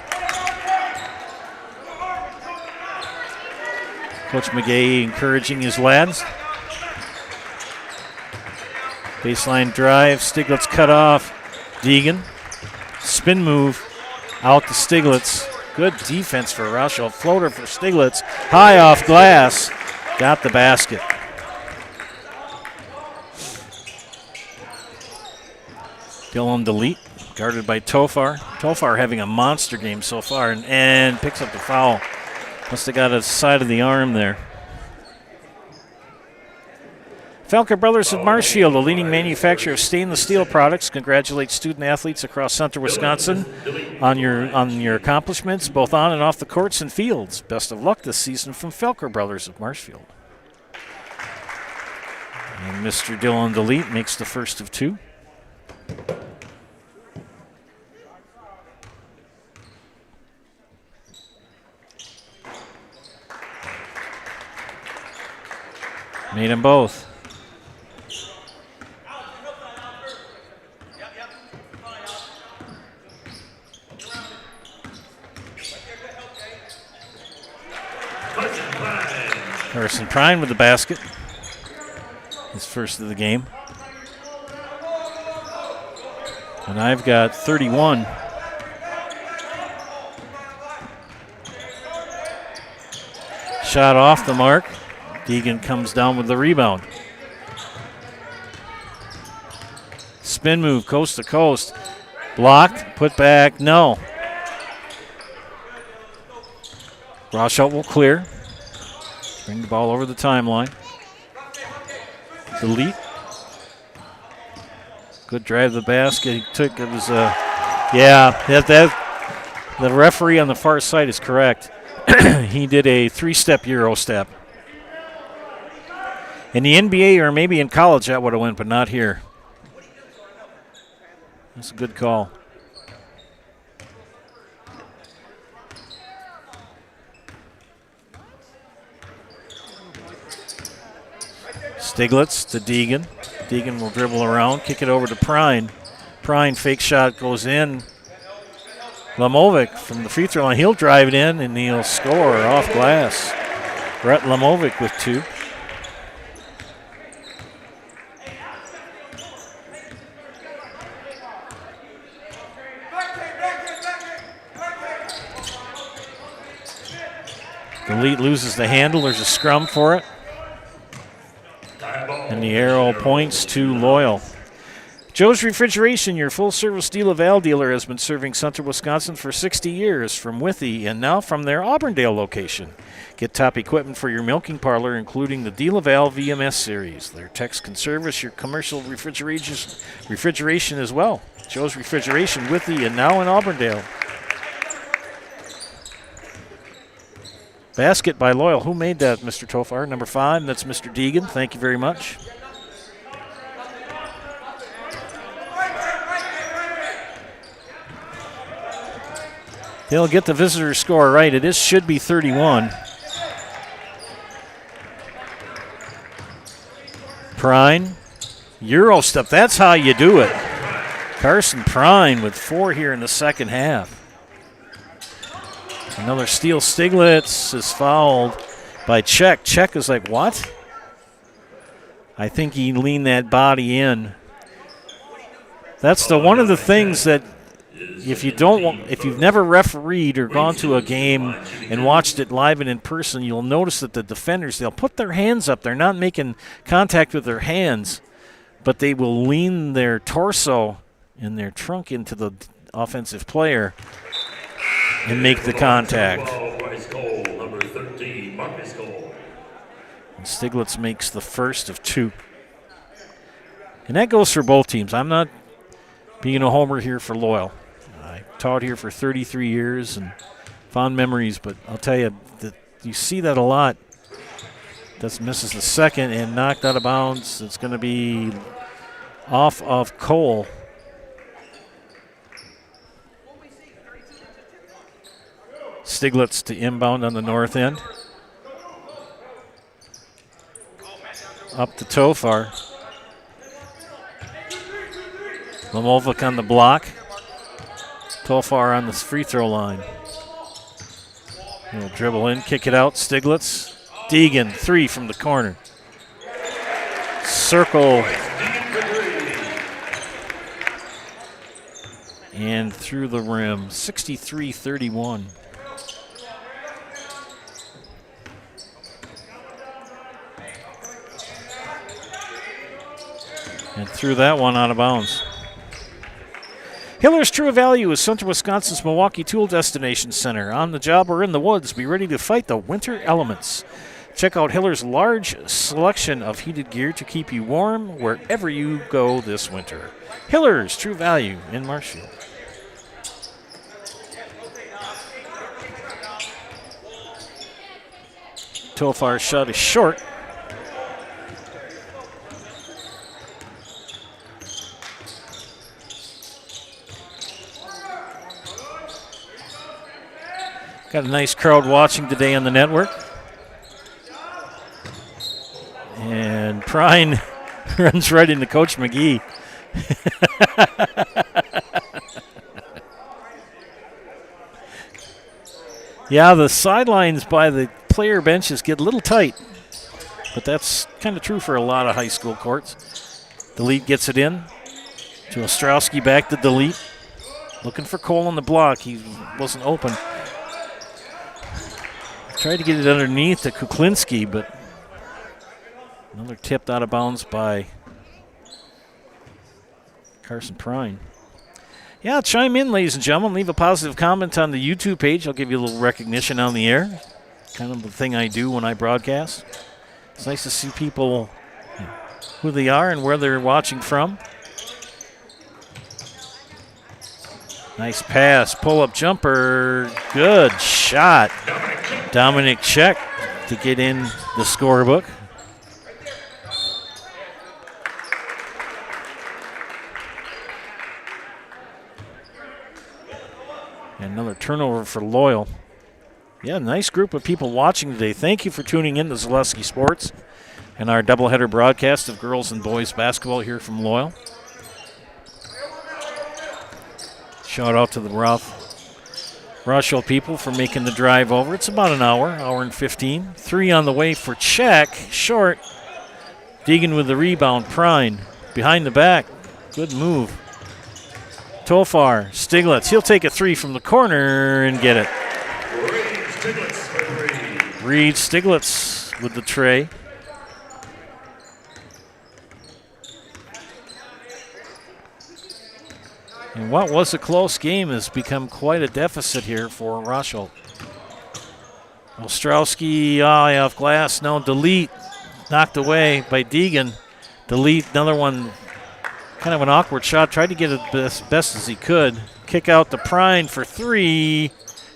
Coach McGay encouraging his lads. Baseline drive, Stiglitz cut off. Deegan, spin move, out to Stiglitz. Good defense for Rosholt. Floater for Stiglitz, high off glass, got the basket. Dylan Delete, guarded by Tofar. Tofar having a monster game so far and picks up the foul. Must have got a side of the arm there. Felker Brothers of Marshfield, a leading manufacturer of stainless steel products, congratulates student athletes across central Wisconsin on your accomplishments, both on and off the courts and fields. Best of luck this season from Felker Brothers of Marshfield. And Mr. Dylan Delete makes the first of two. Made them both. Carson Prine with the basket. His first of the game. And I've got 31. Shot off the mark. Deegan comes down with the rebound. Spin move, coast to coast. Blocked, put back, no. Rosholt will clear. Bring the ball over the timeline. Delete. Good drive to the basket. He took, it was the referee on the far side is correct. He did a 3-step Euro step. In the NBA or maybe in college that would have went, but not here. That's a good call. Stiglitz to Deegan. Deegan will dribble around, kick it over to Prine. Prine, fake shot goes in. Lamovic from the free throw line. He'll drive it in and he'll score off glass. Brett Lamovic with two. The lead loses the handle. There's a scrum for it. And the arrow points to Loyal. Joe's Refrigeration, your full-service DeLaval dealer, has been serving central Wisconsin for 60 years from Withee and now from their Auburndale location. Get top equipment for your milking parlor, including the DeLaval VMS series. Their techs can service your commercial refrigeration as well. Joe's Refrigeration, Withee, and now in Auburndale. Basket by Loyal. Who made that, Mr. Tofar? Number 5. That's Mr. Deegan. Thank you very much. They'll get the visitor score right. It should be 31. Prine. Euro step. That's how you do it. Carson Prine with 4 here in the second half. Another steal. Stiglitz is fouled by Czech. Czech is like, what? I think he leaned that body in. That's one of the things that if you've never refereed or gone to a game and watched it live and in person, you'll notice that the defenders, they'll put their hands up. They're not making contact with their hands, but they will lean their torso and their trunk into the offensive player and make the contact. And Stiglitz makes the first of 2. And that goes for both teams. I'm not being a homer here for Loyal. I taught here for 33 years and fond memories, but I'll tell you that you see that a lot This misses the second and knocked out of bounds. It's going to be off of Cole. Stiglitz to inbound on the north end. Up to Tofar. Lamovic on the block. Tofar on the free throw line. He'll dribble in, kick it out. Stiglitz. Deegan, 3 from the corner. Circle. And through the rim. 63-31. And threw that one out of bounds. Hiller's True Value is Central Wisconsin's Milwaukee Tool Destination Center. On the job or in the woods, be ready to fight the winter elements. Check out Hiller's large selection of heated gear to keep you warm wherever you go this winter. Hiller's True Value in Marshfield. Tofar's shot is short. Got a nice crowd watching today on the network. And Prine runs right into Coach McGee. Yeah, the sidelines by the player benches get a little tight, but that's kind of true for a lot of high school courts. Delete gets it in to Ostrowski, back to Delete. Looking for Cole on the block. He wasn't open. Tried to get it underneath to Kuklinski, but another tipped out of bounds by Carson Prine. Yeah, chime in, ladies and gentlemen. Leave a positive comment on the YouTube page. I'll give you a little recognition on the air. Kind of the thing I do when I broadcast. It's nice to see people, who they are and where they're watching from. Nice pass, pull-up jumper, good shot. Dominic Check to get in the scorebook. And another turnover for Loyal. Yeah, nice group of people watching today. Thank you for tuning in to Zaleski Sports and our doubleheader broadcast of girls and boys basketball here from Loyal. Shout out to the Rosholt people for making the drive over. It's about an hour and 15. 3 on the way for Check. Short. Deegan with the rebound. Prine behind the back. Good move. Tofar. Stiglitz. He'll take a 3 from the corner and get it. Reed Stiglitz with the tray. And what was a close game has become quite a deficit here for Rosholt. Ostrowski, off glass, no, Delete, knocked away by Deegan. Delete, another one, kind of an awkward shot, tried to get it best as he could. Kick out to Prine for 3,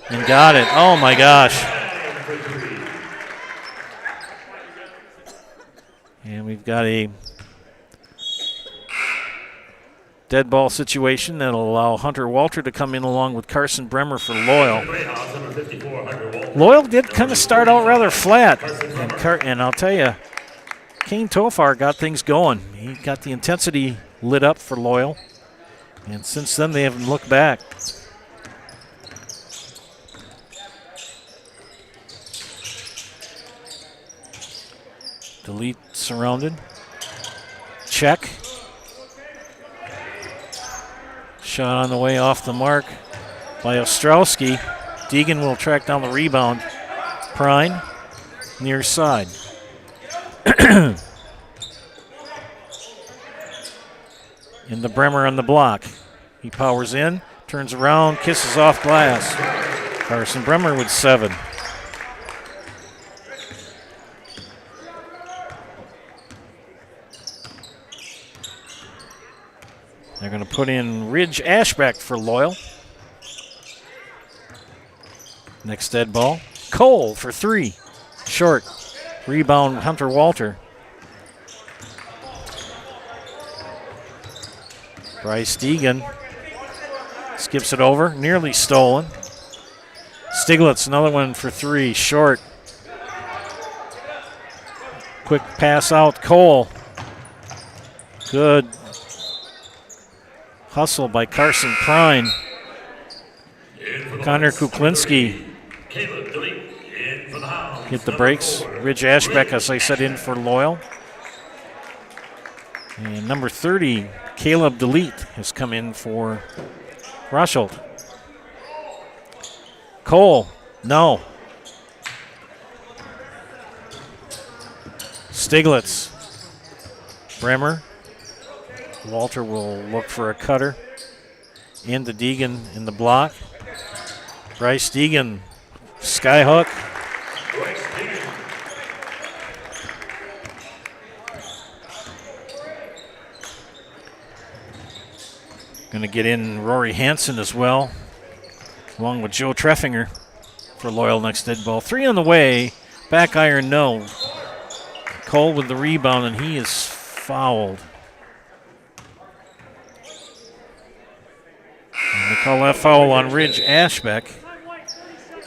and got it. Oh my gosh. And we've got a dead ball situation that'll allow Hunter Walter to come in along with Carson Bremer for Loyal. Loyal did kind of start out rather flat, and I'll tell you, Kane Tofar got things going. He got the intensity lit up for Loyal, and since then they haven't looked back. Delete surrounded. Check. Shot on the way off the mark by Ostrowski. Deegan will track down the rebound. Prine, near side. And the Bremer on the block. He powers in, turns around, kisses off glass. Carson Bremer with 7. They're going to put in Ridge Ashbeck for Loyal. Next dead ball. Cole for 3. Short. Rebound, Hunter Walter. Bryce Deegan skips it over, nearly stolen. Stiglitz, another one for three, short. Quick pass out, Cole. Good hustle by Carson Prine. Connor Kuklinski hit the brakes. Ridge Ashbeck, as I said, in for Loyal. And number 30, Caleb DeLeet, has come in for Rosholt. Cole, no. Stiglitz. Bremer. Walter will look for a cutter. Into Deegan in the block. Bryce Deegan, skyhook. Going to get in Rory Hansen as well, along with Joe Treffinger for Loyal next dead ball. 3 on the way. Back iron, no. Cole with the rebound, and he is fouled. And they call that foul on Ridge Ashbeck.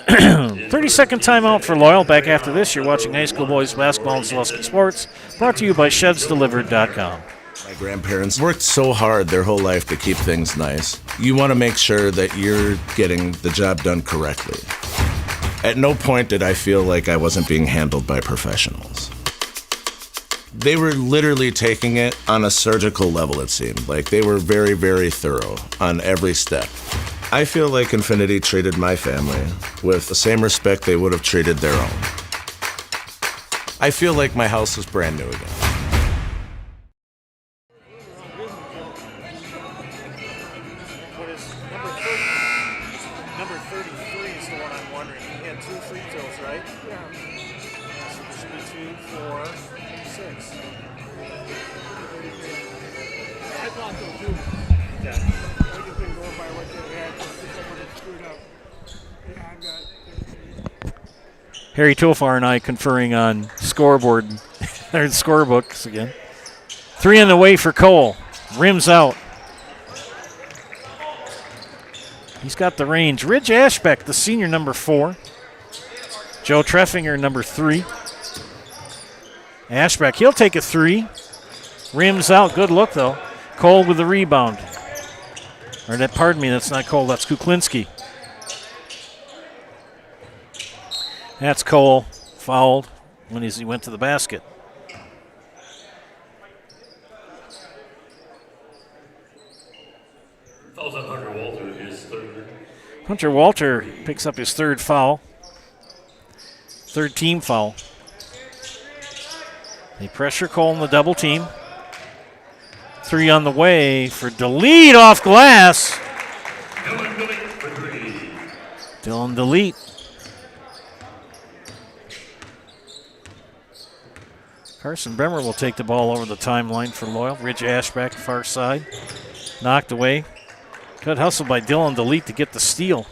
30-second timeout for Loyal. Back after this, you're watching high school boys basketball and Saleski Sports, brought to you by ShedsDelivered.com. My grandparents worked so hard their whole life to keep things nice. You want to make sure that you're getting the job done correctly. At no point did I feel like I wasn't being handled by professionals. They were literally taking it on a surgical level, it seemed. Like they were very, very thorough on every step. I feel like Infinity treated my family with the same respect they would have treated their own. I feel like my house is brand new again. Number 33 is the one I'm wondering. He had 2 free throws, right? Yeah. So this should be 2, 4, 6. I thought so too. Yeah. I just been going by what they had. Someone had screwed up. Yeah, I've got. Harry Tofar and I conferring on scoreboard, or scorebooks again. 3 on the way for Cole. Rims out. He's got the range. Ridge Ashbeck, the senior, number 4. Joe Treffinger, number 3. Ashbeck, he'll take a 3. Rims out. Good look, though. Cole with the rebound. Or that, pardon me, that's not Cole. That's Kuklinski. That's Cole, fouled when he went to the basket. Fouls on Hunter Walter, his third. Hunter Walter picks up his 3rd foul. 3rd team foul. They pressure Cole in the double team. 3 on the way for DeLeet off glass. Dylan DeLeet for 3. Dylan DeLeet. Carson Bremer will take the ball over the timeline for Loyal. Ridge Ashbeck, far side. Knocked away. Good hustle by Dylan DeLeet to get the steal.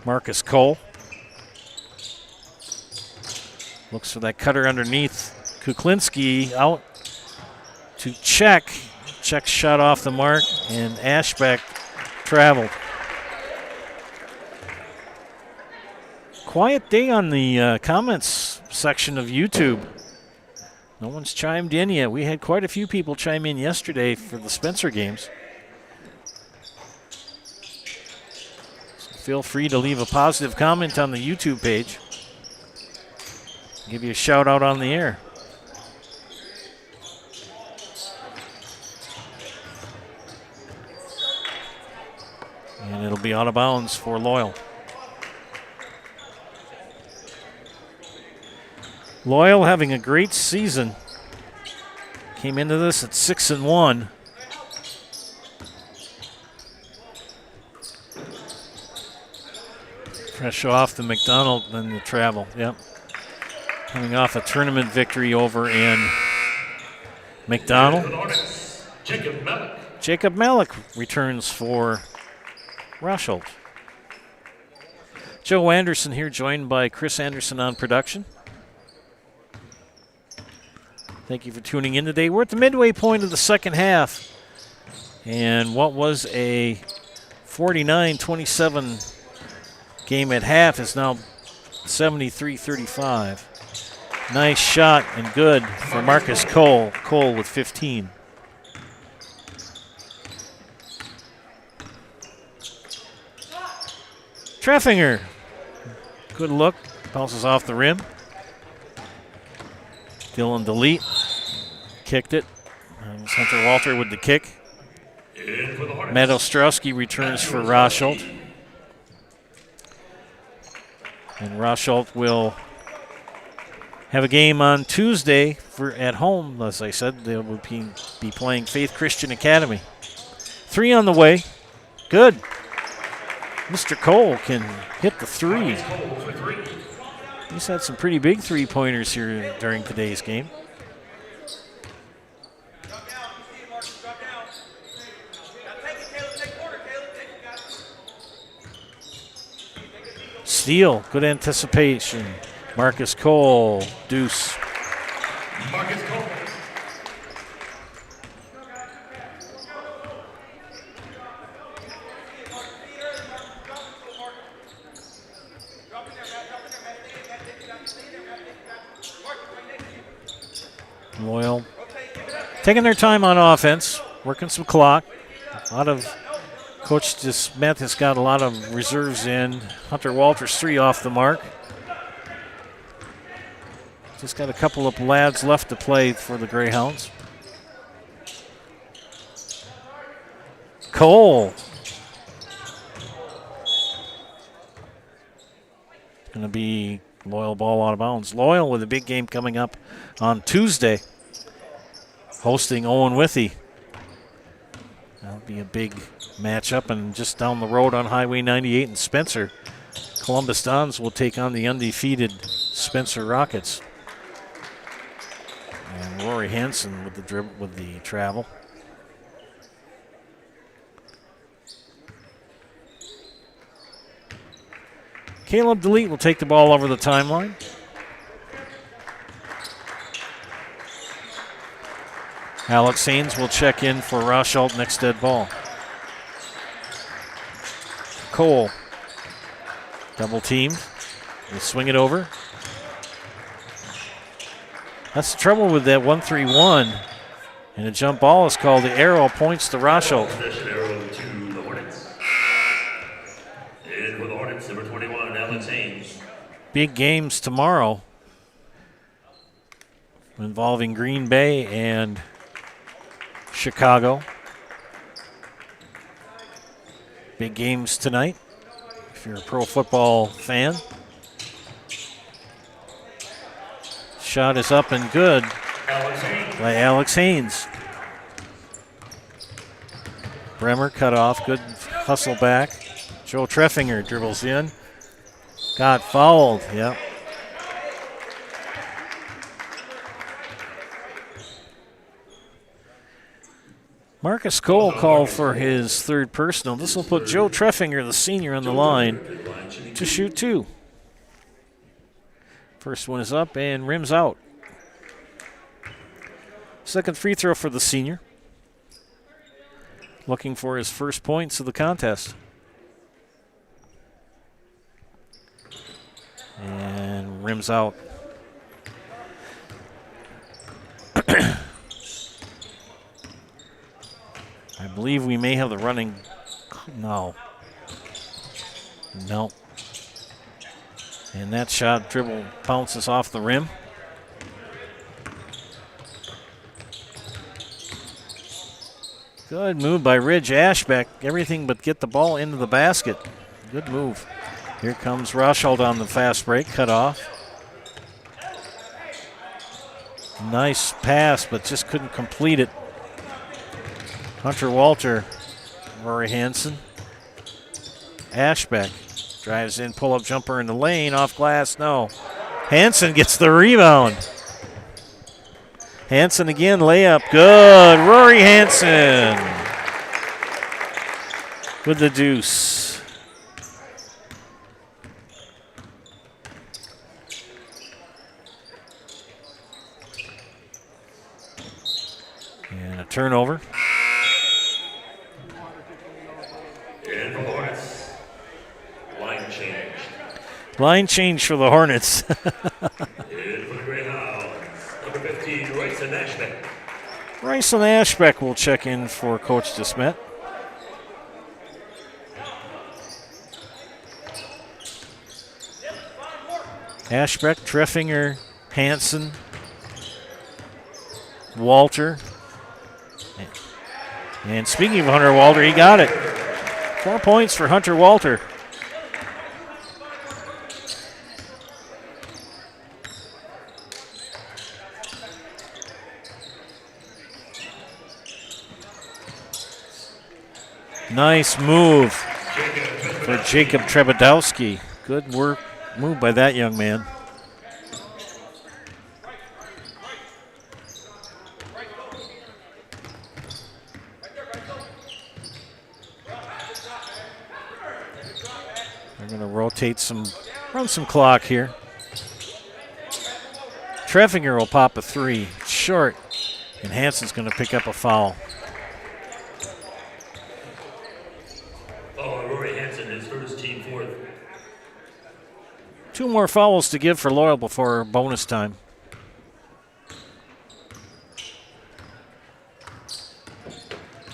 Marcus Cole looks for that cutter underneath. Kuklinski out to check. Check shot off the mark, and Ashbeck traveled. Quiet day on the comments section of YouTube. No one's chimed in yet. We had quite a few people chime in yesterday for the Spencer games. So feel free to leave a positive comment on the YouTube page. Give you a shout out on the air. And it'll be out of bounds for Loyal. Loyal having a great season. Came into this at 6-1. Fresh off the McDonald and the travel. Yep. Coming off a tournament victory over in McDonald. Jacob Malik returns for Rosholt. Joe Anderson here, joined by Chris Anderson on production. Thank you for tuning in today. We're at the midway point of the second half. And what was a 49-27 game at half is now 73-35. Nice shot and good for Marcus Cole. Cole with 15. Treffinger. Good look. Bounces off the rim. Dylan Delete kicked it. Hunter Walter with the kick. Matt Ostrowski returns for Rosholt. And Rosholt will have a game on Tuesday at home. As I said, they will be playing Faith Christian Academy. 3 on the way. Good. Mr. Cole can hit the 3. He's had some pretty big three-pointers here during today's game. Steal, good anticipation. Marcus Cole, deuce. Marcus Cole. Loyal taking their time on offense, working some clock. A lot of Coach Smith has got a lot of reserves in. Hunter Walters 3 off the mark. Just got a couple of lads left to play for the Greyhounds. Cole. Going to be Loyal ball out of bounds. Loyal with a big game coming up on Tuesday, hosting Owen Withee. That'll be a big matchup, and just down the road on Highway 98 in Spencer, Columbus Dons will take on the undefeated Spencer Rockets. And Rory Hansen with the travel. Caleb Delete will take the ball over the timeline. Alex Haynes will check in for Rosholt next dead ball. Cole, double teamed. We'll swing it over. That's the trouble with that 1-3-1. And a jump ball is called. The arrow points to Rosholt. Arrow to the Hornets. And for the Hornets, number 21, Alex Haynes. Big games tomorrow involving Green Bay and Chicago. Big games tonight if you're a pro football fan. Shot is up and good by Alex Haynes. Bremer cut off, good hustle back. Joe Treffinger dribbles in. Got fouled, yep. Marcus Cole called for his third personal. This will put Joe Treffinger, the senior, on the line to shoot 2. First one is up and rims out. Second free throw for the senior. Looking for his first points of the contest. And rims out. I believe we may have the running. No. And that shot dribble bounces off the rim. Good move by Ridge Ashbeck. Everything but get the ball into the basket. Good move. Here comes Rosholt on the fast break. Cut off. Nice pass, but just couldn't complete it. Hunter Walter, Rory Hansen. Ashbeck drives in, pull-up jumper in the lane, off glass, no. Hansen gets the rebound. Hansen again, layup, good. Rory Hansen with the deuce. And a turnover. And the Hornets. Line change. Line change for the Hornets. And for the Greyhounds, number 15, Royce Ashbeck. Rice and Ashbeck will check in for Coach DeSmet. Ashbeck, Treffinger, Hansen, Walter. And speaking of Hunter Walter, he got it. 4 points for Hunter Walter. Nice move for Jacob Trebodowski. Good work, move by that young man. They're going to rotate run some clock here. Treffinger will pop a three. It's short, and Hansen's going to pick up a foul. Rory Hansen, his first team fourth. 2 more fouls to give for Loyal before bonus time.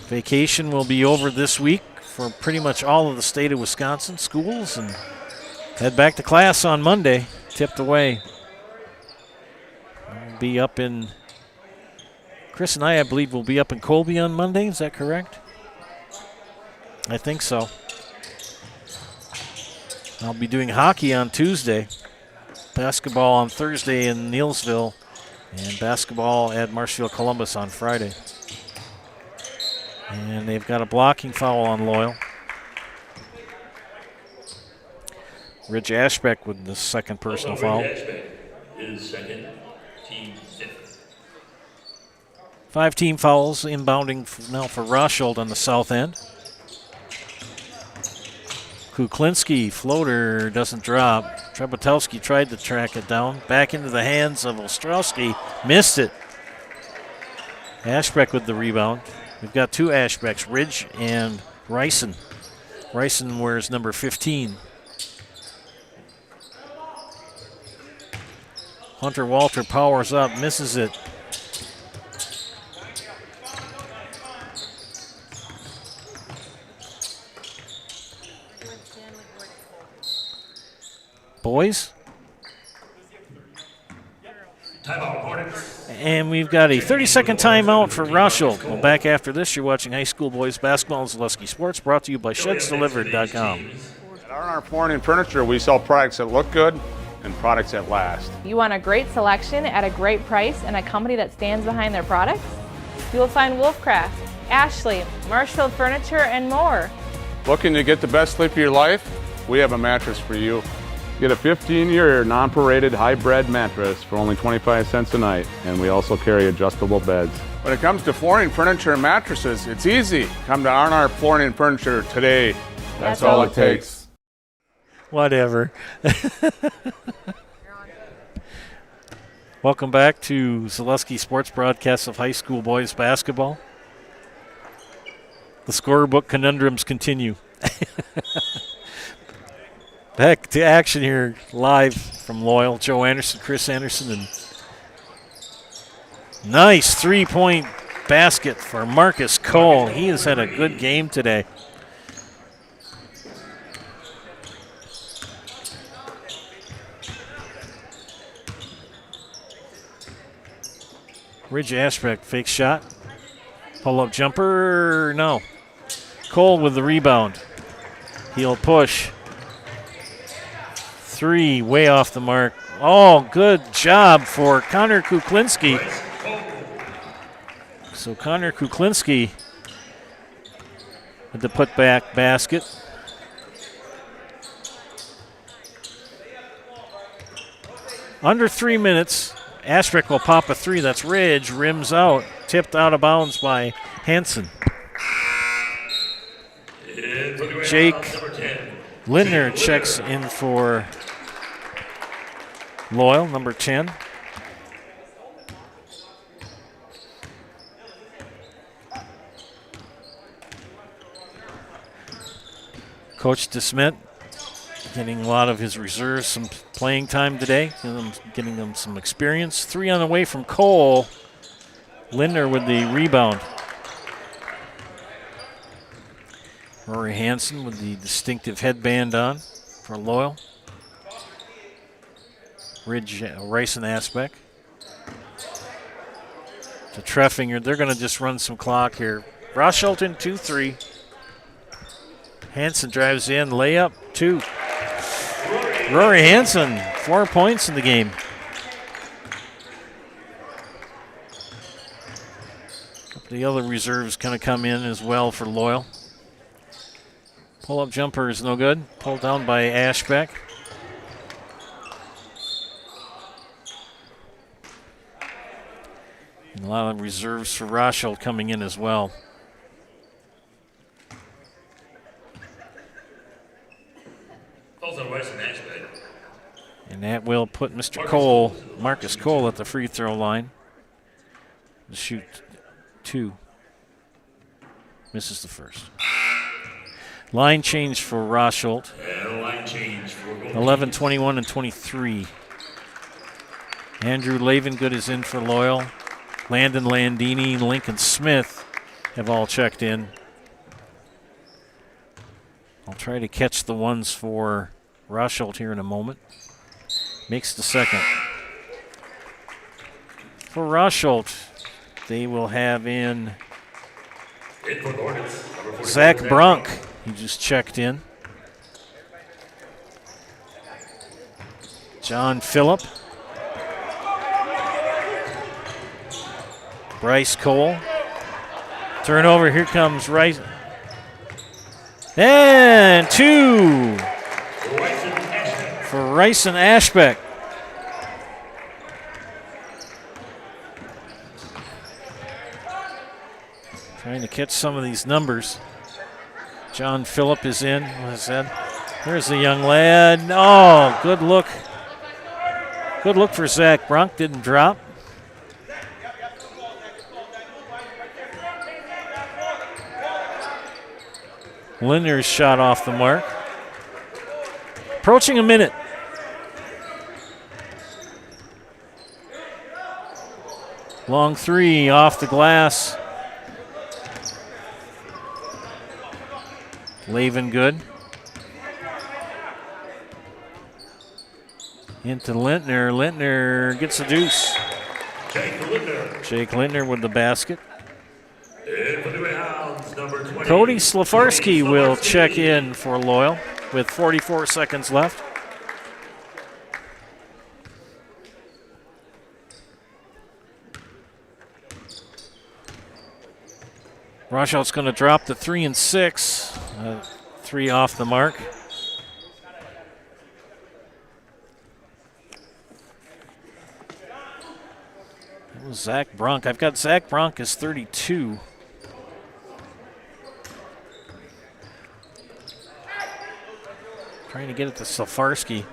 Vacation will be over this week for pretty much all of the state of Wisconsin schools, and head back to class on Monday, tipped away. We'll be up in, Chris and I believe, will be up in Colby on Monday. Is that correct? I think so. I'll be doing hockey on Tuesday, basketball on Thursday in Neillsville, and basketball at Marshfield Columbus on Friday. And they've got a blocking foul on Loyal. Rich Ashbeck with the second personal foul. Rich Ashbeck is second, team fifth. 5 team fouls inbounding now for Rosholt on the south end. Kuklinski, floater, doesn't drop. Trebotowski tried to track it down. Back into the hands of Ostrowski. Missed it. Ashbeck with the rebound. We've got 2 Ashbecks, Ridge and Ryson. Ryson wears number 15. Hunter Walter powers up, misses it. Boys. Timeout, Hornets. And we've got a 30-second timeout for Rosholt. Well, back after this, you're watching high school boys basketball on Zaleski Sports, brought to you by ShedsDelivered.com. At R&R Flooring and Furniture, we sell products that look good and products that last. You want a great selection at a great price and a company that stands behind their products? You will find Wolfcraft, Ashley, Marshfield Furniture, and more. Looking to get the best sleep of your life? We have a mattress for you. Get a 15-year non-paraded high-bred mattress for only 25 cents a night, and we also carry adjustable beds. When it comes to flooring, furniture, and mattresses, it's easy. Come to R&R Flooring and Furniture today. That's all it takes. Whatever. Welcome back to Zaleski Sports broadcast of high school boys basketball. The scorebook conundrums continue. Back to action here live from Loyal. Joe Anderson, Chris Anderson, and nice 3-point basket for Marcus Cole. He has had a good game today. Ridge Ashbeck, fake shot. Pull-up jumper, no. Cole with the rebound. He'll push. 3, way off the mark. Oh, good job for Connor Kuklinski. So Connor Kuklinski with the putback basket. Under 3 minutes. Ashbeck will pop a 3. That's Ridge. Rims out. Tipped out of bounds by Hansen. Jake Lindner checks in for Loyal, number 10. Coach DeSmit getting a lot of his reserves some playing time today, getting them some experience. 3 on the way from Cole. Lindner with the rebound. Rory Hansen with the distinctive headband on for Loyal. Rice and Asbeck. To Treffinger. They're going to just run some clock here. Rosholt in 2-3. Hansen drives in. Layup 2. Rory Hansen, 4 points in the game. The other reserves kind of come in as well for Loyal. Pull-up jumper is no good. Pulled down by Ashbeck. And a lot of reserves for Rosholt coming in as well. And that will put Marcus Cole at the free throw line. To shoot 2. Misses the first. Line change for Rosholt. 11, 21, and 23. Andrew Lavengood is in for Loyal. Landon Landini and Lincoln Smith have all checked in. I'll try to catch the ones for Rosholt here in a moment. Makes the second. For Rosholt, they will have in Zach Brunk. He just checked in. John Phillip. Bryce Cole. Turnover. Here comes Rice. And 2 for Rice and Ashbeck. Trying to catch some of these numbers. John Phillip is in. What is that? There's the young lad. Oh, good look. Good look for Zach Brunk. Didn't drop. Lindner's shot off the mark. Approaching a minute. Long 3 off the glass. Lavengood. Into Lindner. Lindner gets a deuce. Jake Lindner with the basket. Cody Slafarski will check in for Loyal with 44 seconds left. Rosholt's going to drop the 3 and 6. 3 off the mark. That was Zach Brunk. I've got Zach Brunk as 32. Trying to get it to Slafarski.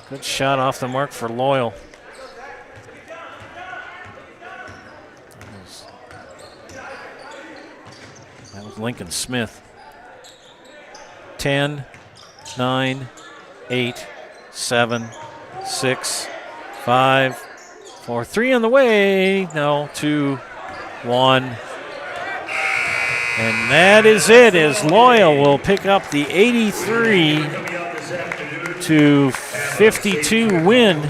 Good shot off the mark for Loyal. That was Lincoln Smith. 10, 9, 8, 7, 6, 5, 4, 3 on the way. No, 2, 1. And that is it, as Loyal will pick up the 83-52 win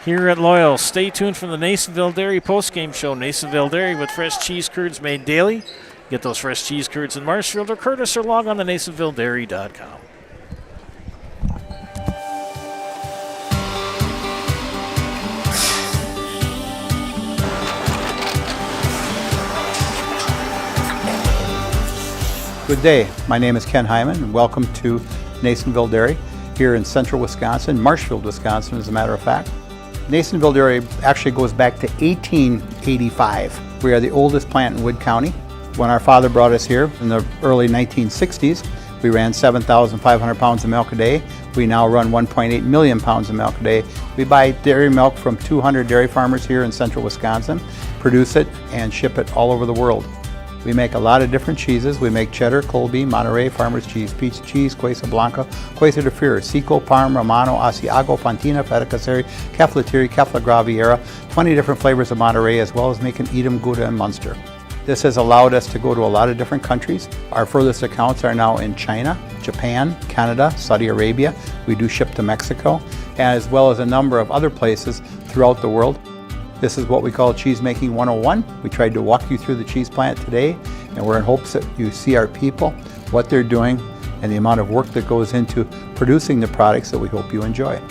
here at Loyal. Stay tuned for the Nasonville Dairy postgame show. Nasonville Dairy with fresh cheese curds made daily. Get those fresh cheese curds in Marshfield or Curtis, or log on to NasonvilleDairy.com. Good day. My name is Ken Hyman, and welcome to Nasonville Dairy here in central Wisconsin, Marshfield, Wisconsin, as a matter of fact. Nasonville Dairy actually goes back to 1885. We are the oldest plant in Wood County. When our father brought us here in the early 1960s, we ran 7,500 pounds of milk a day. We now run 1.8 million pounds of milk a day. We buy dairy milk from 200 dairy farmers here in central Wisconsin, produce it, and ship it all over the world. We make a lot of different cheeses. We make cheddar, Colby, Monterey, Farmer's Cheese, Pizza Cheese, Quesa Blanca, Quesa de Fir, Seco, Parm, Romano, Asiago, Fontina, Feta Caseri, Cafflatiri, Caffla Graviera, 20 different flavors of Monterey, as well as making Edam, Gouda, and Munster. This has allowed us to go to a lot of different countries. Our furthest accounts are now in China, Japan, Canada, Saudi Arabia. We do ship to Mexico, as well as a number of other places throughout the world. This is what we call Cheese Making 101. We tried to walk you through the cheese plant today, and we're in hopes that you see our people, what they're doing, and the amount of work that goes into producing the products that we hope you enjoy.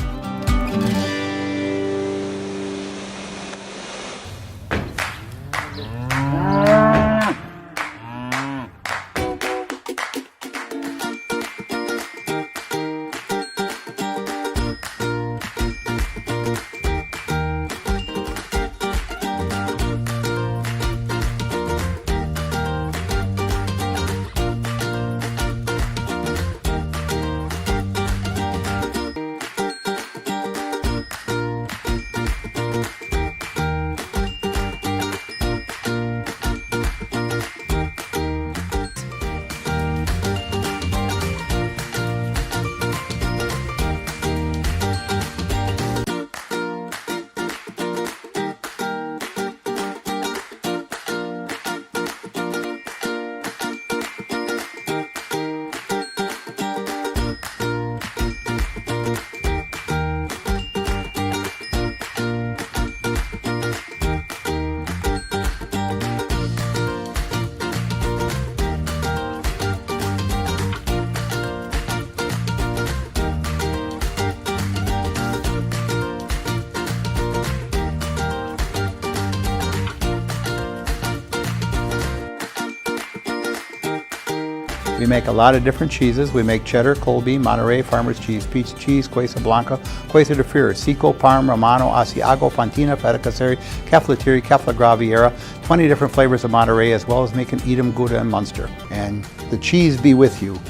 We make a lot of different cheeses. We make cheddar, Colby, Monterey, Farmer's Cheese, Pizza Cheese, Quesa Blanca, Quesa de Fir, Seco, Parm, Romano, Asiago, Fontina, Feta Caseri, Cafflatiri, Caffla Graviera, 20 different flavors of Monterey, as well as making Edam, Gouda, and Munster. And the cheese be with you.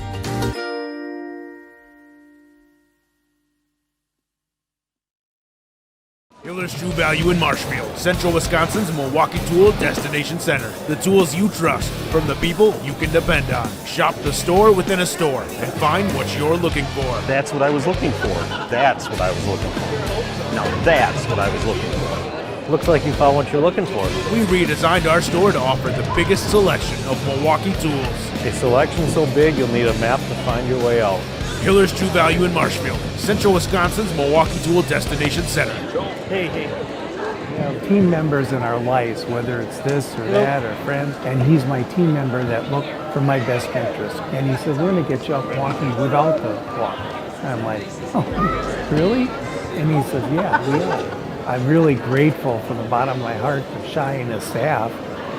Hiller's True Value in Marshfield, Central Wisconsin's Milwaukee Tool Destination Center. The tools you trust from the people you can depend on. Shop the store within a store and find what you're looking for. That's what I was looking for. That's what I was looking for. No, that's what I was looking for. Looks like you found what you're looking for. We redesigned our store to offer the biggest selection of Milwaukee tools. A selection so big you'll need a map to find your way out. Hiller's True Value in Marshfield, Central Wisconsin's Milwaukee Tool Destination Center. Hey. We have team members in our lives, whether it's this or that or friends, and he's my team member that looked for my best interest. And he says, we're going to get you up walking without the walker. And I'm like, oh, really? And he says, yeah, we are. I'm really grateful from the bottom of my heart to Shai and his staff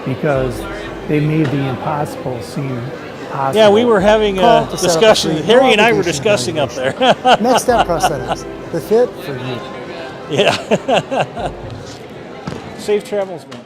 because they made the impossible seem possible. Yeah, we were having a discussion. Harry and I were discussing up there. Next step prosthetics. The fit for you. Yeah. Safe travels, man.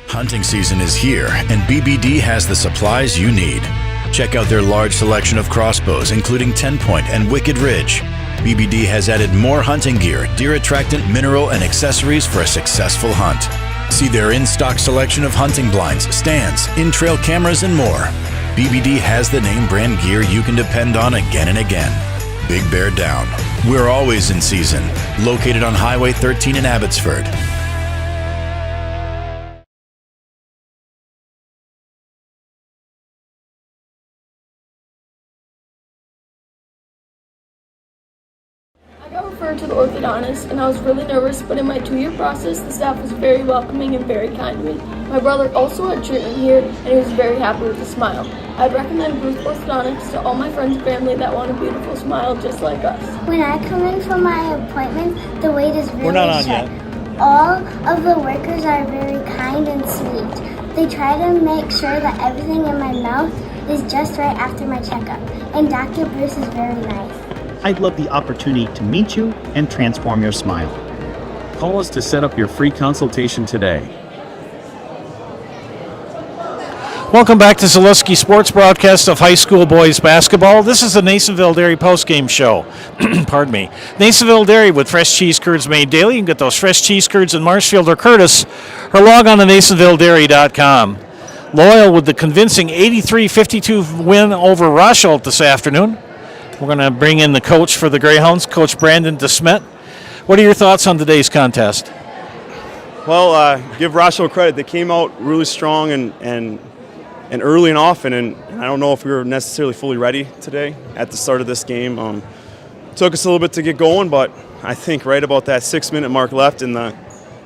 Hunting season is here, and BBD has the supplies you need. Check out their large selection of crossbows, including 10-point and Wicked Ridge. BBD has added more hunting gear, deer attractant, mineral, and accessories for a successful hunt. See their in-stock selection of hunting blinds, stands, in-trail cameras, and more. BBD has the name brand gear you can depend on again and again. Big Bear Down. We're always in season. Located on Highway 13 in Abbotsford. I got referred to the orthodontist and I was really nervous, but in my 2-year process, the staff was very welcoming and very kind to me. My brother also had treatment here and he was very happy with his smile. I'd recommend Bruce Orthodontics to all my friends and family that want a beautiful smile just like us. When I come in for my appointment, the wait is really We're not on short. yet. All of the workers are very kind and sweet. They try to make sure that everything in my mouth is just right after my checkup. And Dr. Bruce is very nice. I'd love the opportunity to meet you and transform your smile. Call us to set up your free consultation today. Welcome back to Zaleski Sports broadcast of high school boys basketball. This is the Nasonville Dairy postgame show. Pardon me. Nasonville Dairy with fresh cheese curds made daily. You can get those fresh cheese curds in Marshfield or Curtis, or log on to NasonvilleDairy.com. Loyal with the convincing 83-52 win over Rosholt this afternoon. We're going to bring in the coach for the Greyhounds, Coach Brandon DeSmet. What are your thoughts on today's contest? Well, give Rosholt credit. They came out really strong and early and often, and I don't know if we were necessarily fully ready today at the start of this game. Took us a little bit to get going, but I think right about that 6-minute mark left in the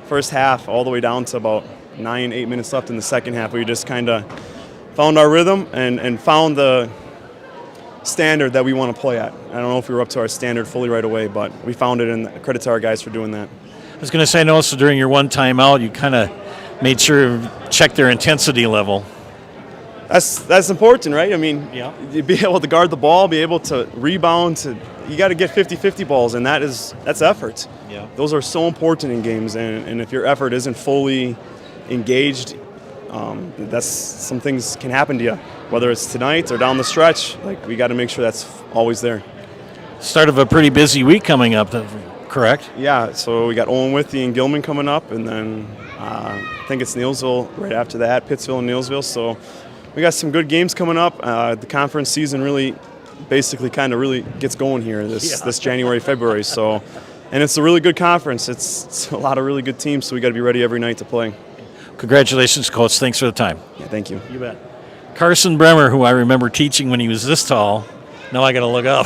first half, all the way down to about 8 minutes left in the second half, we just kind of found our rhythm and found the standard that we want to play at. I don't know if we were up to our standard fully right away, but we found it, and credit to our guys for doing that. I was going to say, I noticed during your one timeout, you kind of made sure to check their intensity level. That's important, right? I mean, you be able to guard the ball, be able to rebound. You got to get 50-50 balls, and that's effort. Yeah. Those are so important in games, and if your effort isn't fully engaged, that's some things can happen to you, whether it's tonight or down the stretch. Like, we got to make sure that's always there. Start of a pretty busy week coming up, correct? Yeah, so we got Owen Withey and Gilman coming up, and then I think it's Neilsville right after that, Pittsville and Neilsville. So we got some good games coming up. The conference season really really gets going here this January, February. So, and it's a really good conference. It's a lot of really good teams, so we got to be ready every night to play. Congratulations, Coach. Thanks for the time. Yeah, thank you. You bet. Carson Bremer, who I remember teaching when he was this tall. Now I got to look up.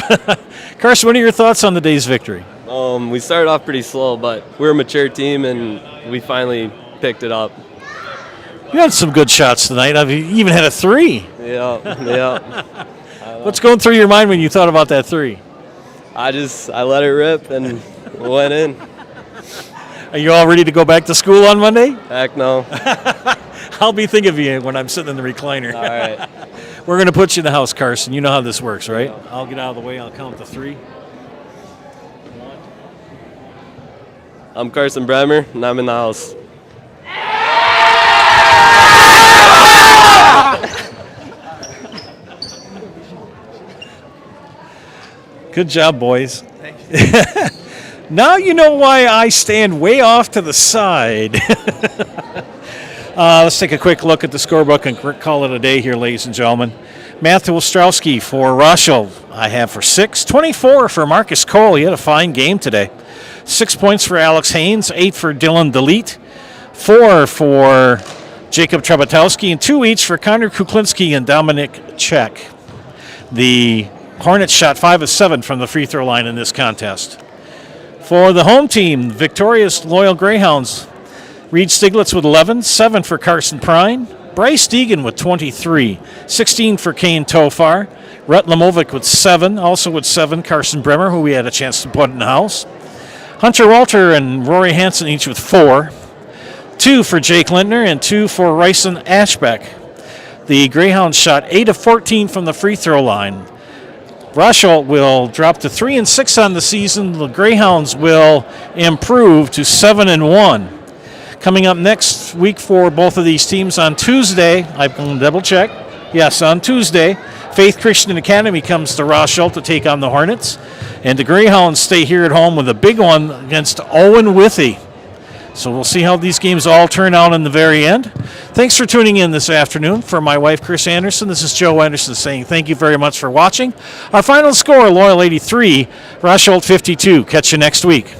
Carson, what are your thoughts on the day's victory? We started off pretty slow, but we're a mature team, and we finally picked it up. You had some good shots tonight. You even had a three. Yeah. What's going through your mind when you thought about that three? I let it rip and went in. Are you all ready to go back to school on Monday? Heck no. I'll be thinking of you when I'm sitting in the recliner. All right. We're going to put you in the house, Carson. You know how this works, right? I'll get out of the way. I'll count to three. I'm Carson Bremer, and I'm in the house. Good job, boys. Now you know why I stand way off to the side. Let's take a quick look at the scorebook and call it a day here, ladies and gentlemen. Matthew Ostrowski for Rosholt, I have for 6. 24 for Marcus Cole. He had a fine game today. 6 points for Alex Haynes, 8 for Dylan Delete, 4 for Jacob Trebatowski, and 2 each for Connor Kuklinski and Dominic Czech. The Hornets shot 5 of 7 from the free throw line in this contest. For the home team, victorious Loyal Greyhounds, Reed Stiglitz with 11, 7 for Carson Prine, Bryce Deegan with 23, 16 for Kane Tofar, Rhett Lamovic with 7, also with 7 Carson Bremer, who we had a chance to put in the house, Hunter Walter and Rory Hansen each with 4, 2 for Jake Lintner and 2 for Ryson Ashbeck. The Greyhounds shot 8 of 14 from the free throw line. Rosholt will drop to 3-6 on the season. The Greyhounds will improve to 7-1. Coming up next week for both of these teams on Tuesday, I'm going to double check. Yes, on Tuesday, Faith Christian Academy comes to Rosholt to take on the Hornets, and the Greyhounds stay here at home with a big one against Owen Withey. So we'll see how these games all turn out in the very end. Thanks for tuning in this afternoon. For my wife, Chris Anderson, this is Joe Anderson saying thank you very much for watching. Our final score, Loyal 83, Rosholt 52. Catch you next week.